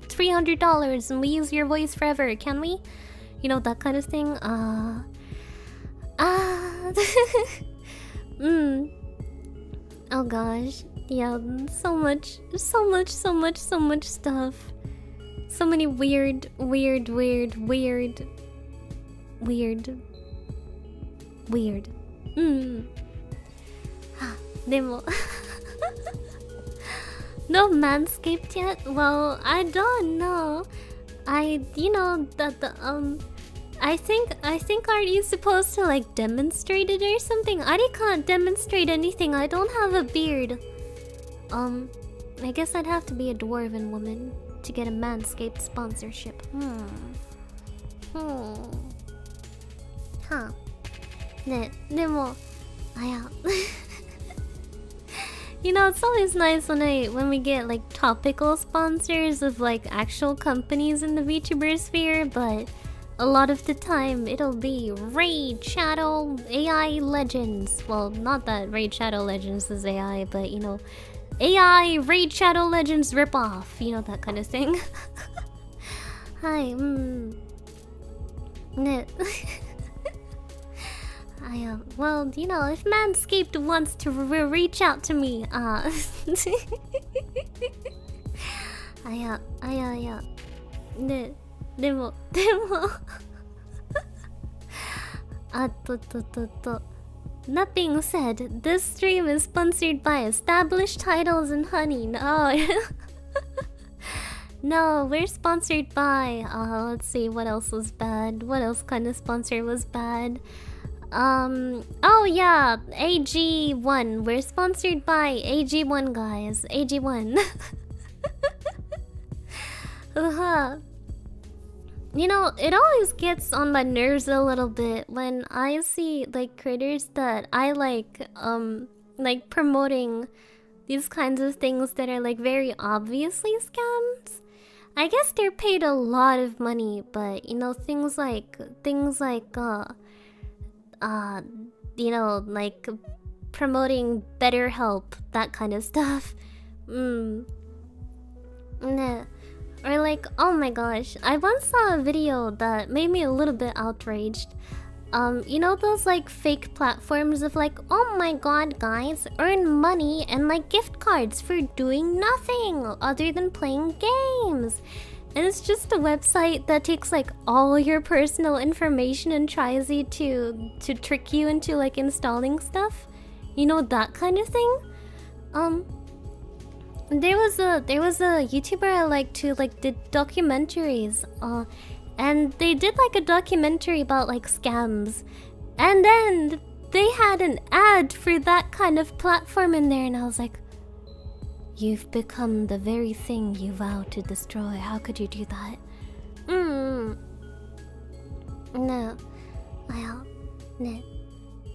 $300 and we use your voice forever. Can we? You know, that kind of thing. Oh gosh. Yeah, so much stuff. So many weird. Demo. No Manscaped yet? Well, I don't know. you know, I think Artie's supposed to like demonstrate it or something. Artie can't demonstrate anything. I don't have a beard. I guess I'd have to be a dwarven woman to get a Manscaped sponsorship. Huh. ね、でも、You know, it's always nice when we get like topical sponsors of like actual companies in the VTuber sphere, but a lot of the time it'll be Raid Shadow AI Legends. Well, not that Raid Shadow Legends is AI, but you know, AI Raid Shadow Legends ripoff. You know, that kind of thing. Hi, Ne. Well, you know, if Manscaped wants to reach out to me, Ne, でも That being said, this stream is sponsored by established titles and honey. No. No, we're sponsored by let's see, what else was bad? What else kind of sponsor was bad? Oh yeah, AG1. We're sponsored by AG1, guys. AG1. You know, it always gets on my nerves a little bit when I see like creators that I like promoting these kinds of things that are like very obviously scams. I guess they're paid a lot of money, but you know, things like you know, like promoting BetterHelp, that kind of stuff. Nah. Or like, oh my gosh, I once saw a video that made me a little bit outraged. You know those like fake platforms of like, oh my god guys, earn money and like gift cards for doing nothing other than playing games. And it's just a website that takes like all your personal information and tries you to trick you into like installing stuff. You know, that kind of thing. There was a YouTuber I liked who like did documentaries, and they did like a documentary about like scams, and then they had an ad for that kind of platform in there, and I was like, you've become the very thing you vowed to destroy. How could you do that? No. No.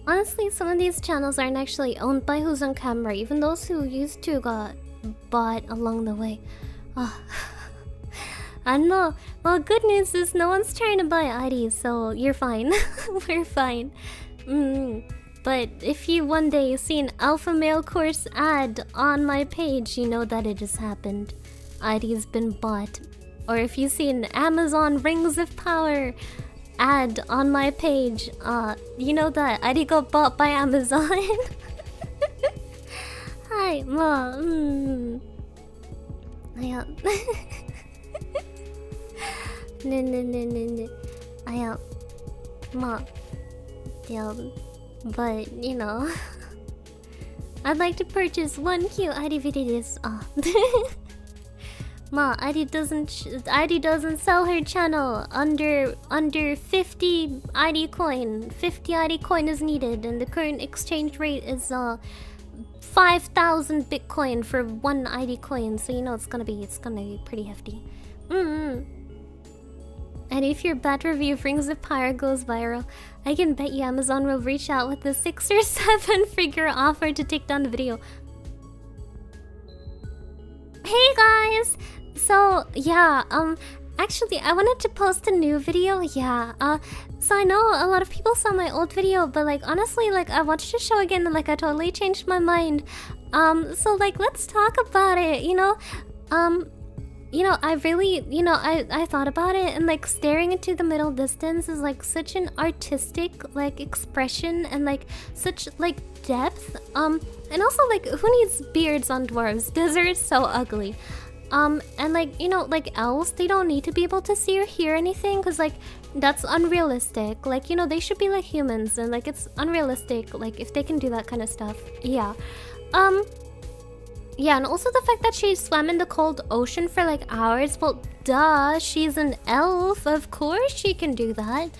Honestly, some of these channels aren't actually owned by who's on camera. Even those who used to got bought along the way. I know. Well, good news is no one's trying to buy IDs, so you're fine. We're fine. But if you one day see an alpha male course ad on my page, you know that it has happened. ID's been bought. Or if you see an Amazon Rings of Power ad on my page, you know that ID got bought by Amazon. Hi, Mom. No. Mom. But, you know, I'd like to purchase one cute ID Viridevils. Ma, ID doesn't sell her channel under 50 ID coin. 50 ID coin is needed, and the current exchange rate is 5,000 Bitcoin for one ID coin. So you know it's gonna be pretty hefty. And if your bad review of Rings of Power goes viral, I can bet you Amazon will reach out with a 6 or 7 figure offer to take down the video. Hey guys! So yeah, actually I wanted to post a new video, yeah. So I know a lot of people saw my old video, but like honestly, like I watched the show again and like I totally changed my mind. So like let's talk about it, you know? You know, I really, you know, I thought about it, and like staring into the middle distance is like such an artistic like expression and like such like depth. And also like who needs beards on dwarves? They're so ugly. And like, you know, like elves, they don't need to be able to see or hear anything, because like that's unrealistic. Like, you know, they should be like humans, and like it's unrealistic like if they can do that kind of stuff. Yeah. Yeah, and also the fact that she swam in the cold ocean for like hours. Well, duh, she's an elf. Of course she can do that.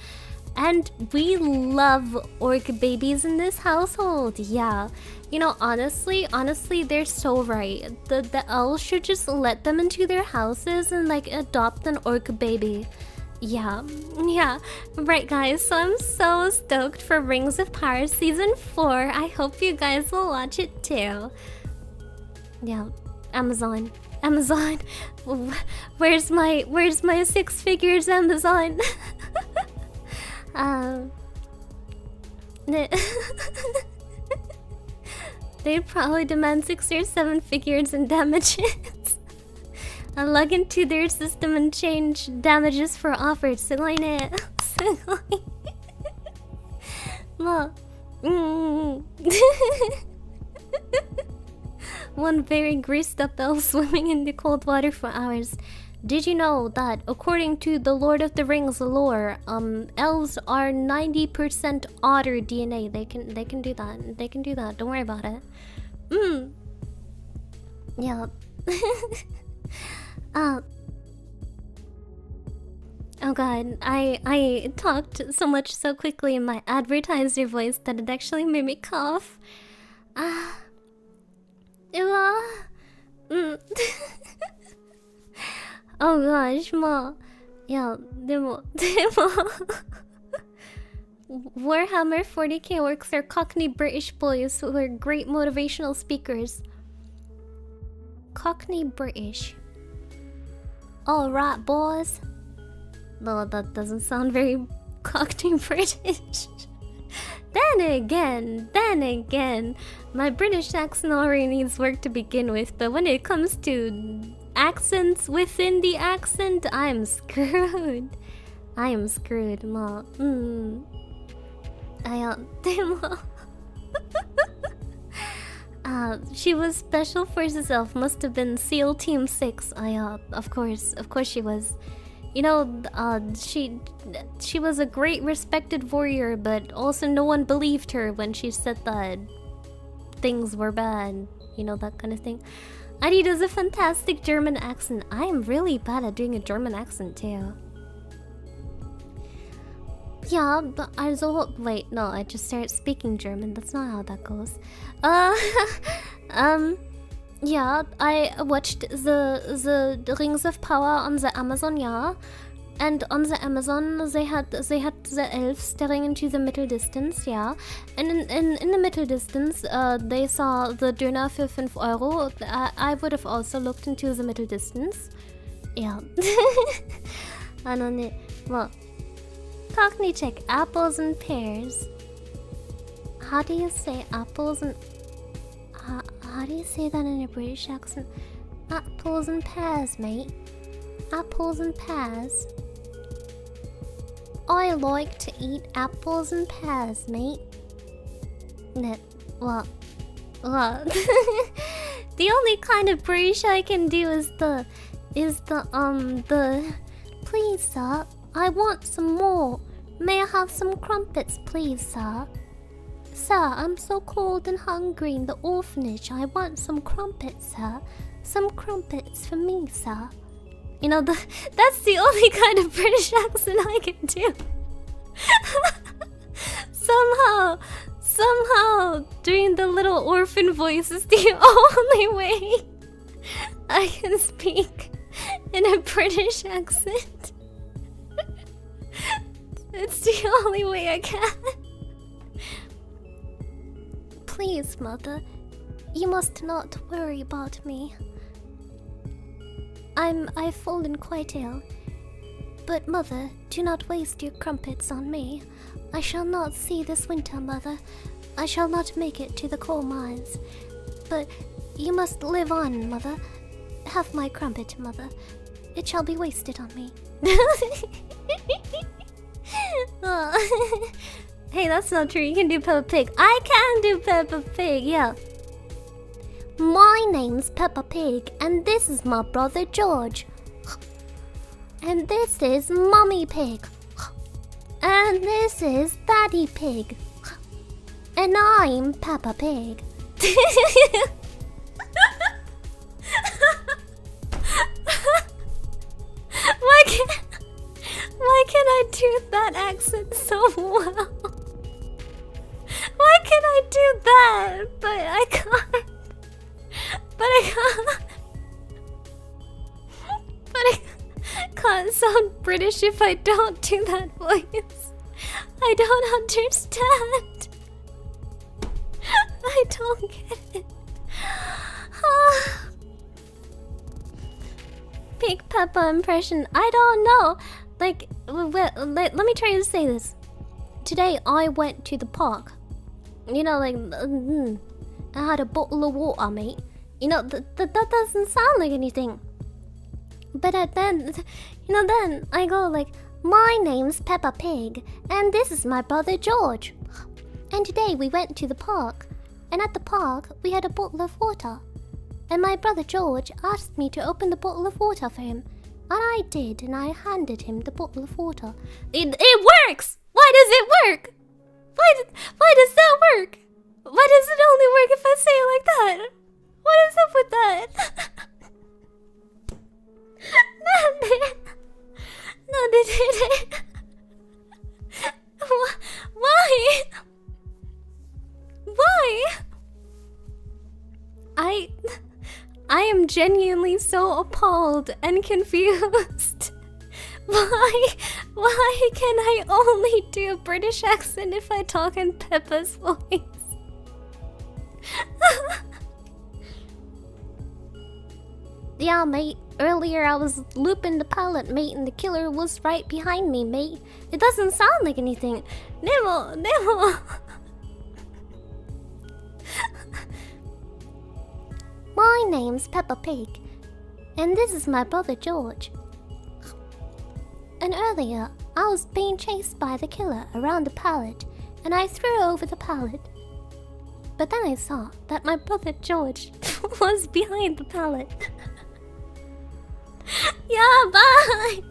And we love orc babies in this household. Yeah. You know, honestly, they're so right. The elves should just let them into their houses and like adopt an orc baby. Yeah, right guys, so I'm so stoked for Rings of Power Season 4. I hope you guys will watch it too. Yeah, Amazon. Where's my 6 figures, Amazon? They'd probably demand 6 or 7 figures in damages. I'll log into their system and change damages for offers. Sugoi. One very greased up elf swimming in the cold water for hours. Did you know that according to the Lord of the Rings lore, elves are 90% otter DNA? They can do that. They can do that. Don't worry about it. Yeah. Oh god, I talked so much so quickly in my advertiser voice that it actually made me cough. Oh gosh, ma. Yeah, demo. Warhammer 40k orcs are Cockney British boys who are great motivational speakers. Cockney British. Alright, boys. No, that doesn't sound very Cockney British. Then again, my British accent already needs work to begin with, but when it comes to accents within the accent, I'm screwed. I am screwed, ma. She was Special Forces elf, must have been SEAL Team 6. Of course she was. You know, she was a great respected warrior, but also no one believed her when she said that things were bad. You know, that kind of thing. Adi does a fantastic German accent. I am really bad at doing a German accent too. Yeah, but also wait, no, I just started speaking German. That's not how that goes. Yeah, I watched the Rings of Power on the Amazon, yeah. And on the Amazon, they had the elves staring into the middle distance, yeah. And in the middle distance, they saw the Döner für 5 Euro. I would have also looked into the middle distance. Yeah. Well, Cockney check, apples and pears. How do you say apples and... How do you say that in a British accent? Apples and pears, mate. Apples and pears. I like to eat apples and pears, mate. What? The only kind of British I can do is the please, sir, I want some more. May I have some crumpets, please, sir? Sir, I'm so cold and hungry in the orphanage. I want some crumpets, sir. Some crumpets for me, sir. You know, that's the only kind of British accent I can do. Somehow, doing the little orphan voice is the only way I can speak in a British accent. It's the only way I can. Please, mother, you must not worry about me. I've fallen quite ill. But mother, do not waste your crumpets on me. I shall not see this winter, mother. I shall not make it to the coal mines. But you must live on, mother. Have my crumpet, mother. It shall be wasted on me. Oh. Hey, that's not true. You can do Peppa Pig. I can do Peppa Pig, yeah. My name's Peppa Pig, and this is my brother George. And this is Mummy Pig. And this is Daddy Pig. And I'm Peppa Pig. that accent so well. Why can I do that? But I can't. But I can't. But I can't sound British if I don't do that voice. I don't understand. I don't get it. Peak Peppa impression. I don't know. Like, let me try to say this. Today I went to the park. You know, like, I had a bottle of water, mate. You know, that doesn't sound like anything. But then, you know, then I go like, my name's Peppa Pig, and this is my brother George. And today we went to the park, and at the park we had a bottle of water. And my brother George asked me to open the bottle of water for him. And I did, and I handed him the bottle of water. It works! Why does it work? Why does that work? Why does it only work if I say it like that? What is up with that? No, they didn't. Why? I am genuinely so appalled and confused. Why can I only do a British accent if I talk in Peppa's voice? Yeah, mate. Earlier I was looping the pallet, mate, and the killer was right behind me, mate. It doesn't sound like anything. Nemo. My name's Peppa Pig, and this is my brother George. And earlier, I was being chased by the killer around the pallet, and I threw over the pallet. But then I saw that my brother George was behind the pallet. Yeah, bye!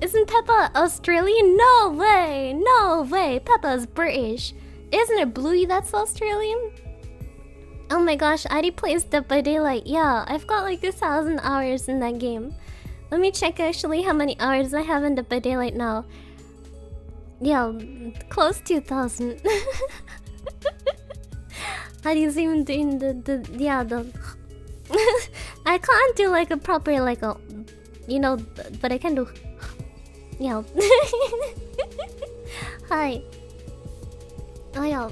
Isn't Peppa Australian? No way! No way! Peppa's British. Isn't it Bluey that's Australian? Oh my gosh, I already played Dead by Daylight. Yeah, I've got like 1,000 hours in that game. Let me check actually how many hours I have in Dead by Daylight now. Yeah, close to 1,000. How do you even doing the I can't do like a proper like a, you know, but I can do, you know. Hi. Oh yeah.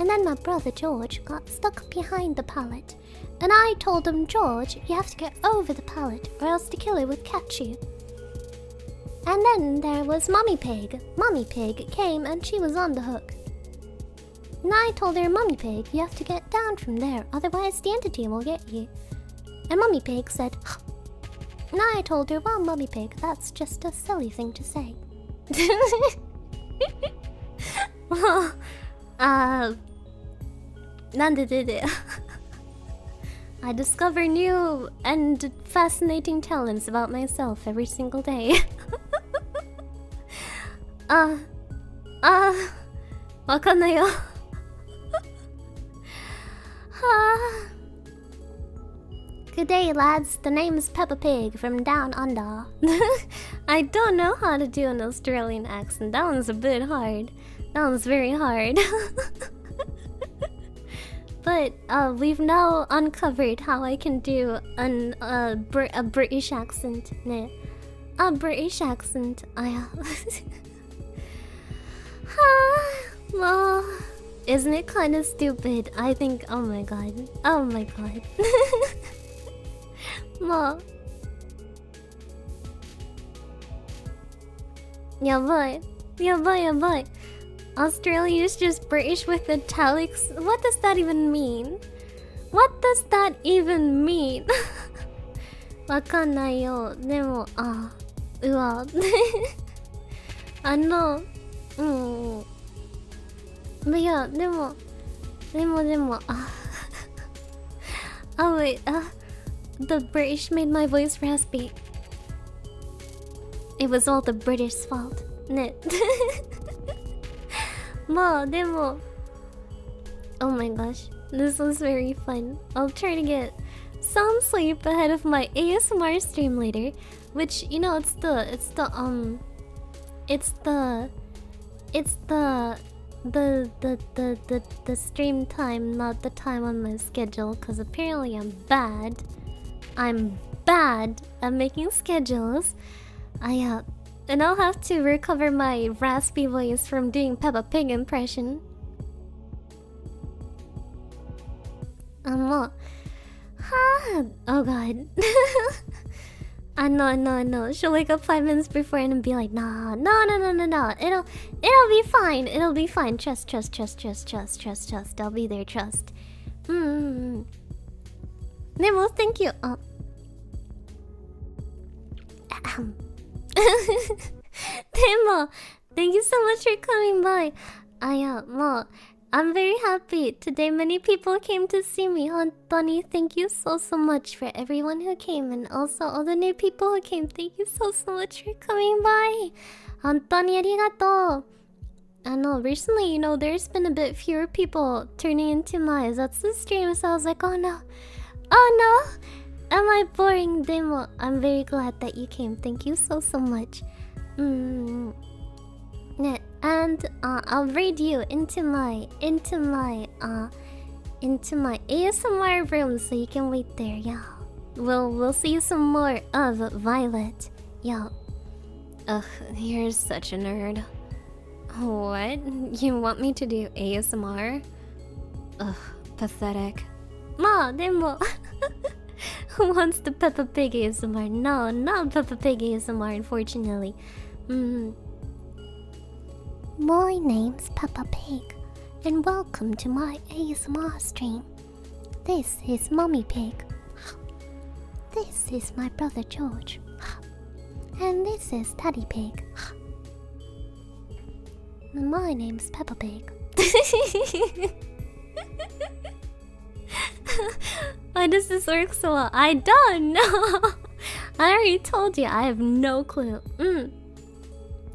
And then my brother George got stuck behind the pallet. And I told him, George, you have to get over the pallet or else the killer would catch you. And then there was Mummy Pig. Mummy Pig came and she was on the hook. And I told her, Mummy Pig, you have to get down from there, otherwise the entity will get you. And Mummy Pig said, huh. And I told her, well, Mummy Pig, that's just a silly thing to say. Well, なんででで I discover new and fascinating talents about myself every single day. わかんないよ。Good day, lads. The name is Peppa Pig from Down Under. I don't know how to do an Australian accent. That one's a bit hard. That one's very hard. But we've now uncovered how I can do a British accent. Ne. A British accent. Well, isn't it kind of stupid? I think, oh my god. Oh my god. Well. Yabai. Australia is just British with italics. What does that even mean? What does that even mean? わかんないよ。でも、うわ。いや、でも、oh wait, the British made my voice raspy. It was all the British fault. ね。まあ、でも Oh my gosh, this was very fun. I'll try to get some sleep ahead of my ASMR stream later. Which, you know, it's the It's the the stream time, not the time on my schedule, because apparently I'm bad. I'm bad at making schedules. And I'll have to recover my raspy voice from doing Peppa Pig impression. Oh god. No. She'll wake up 5 minutes before and be like, no. It'll be fine. It'll be fine. Trust. I'll be there, trust. Nemo, thank you. Nemo, thank you so much for coming by. I'm very happy. Today many people came to see me. Hontoni, thank you so much for everyone who came, and also all the new people who came. Thank you so much for coming by. Hontoni arigato. I know, recently, there's been a bit fewer people turning into my Zatsu stream, so I was like, oh no. Am I boring, Demo? I'm very glad that you came. Thank you so much. Yeah, and I'll raid you into my ASMR room, so you can wait there. Yeah, we'll see some more of Violet. Yeah. Ugh, you're such a nerd. What? You want me to do ASMR? Ugh, pathetic. Ma, Demo. Who wants the Peppa Pig ASMR? No, not Peppa Pig ASMR, unfortunately. My name's Peppa Pig, and welcome to my ASMR stream. This is Mummy Pig. This is my brother George. And this is Daddy Pig. And my name's Peppa Pig. Why does this work so well? I don't know. I already told you, I have no clue.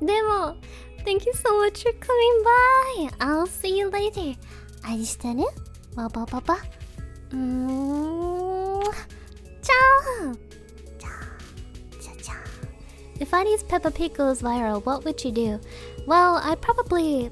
Demo, thank you so much for coming by. I'll see you later. Arishite? Ba. Ciao. Ciao. If Annie's Peppa Pig goes viral, what would you do? Well, I'd probably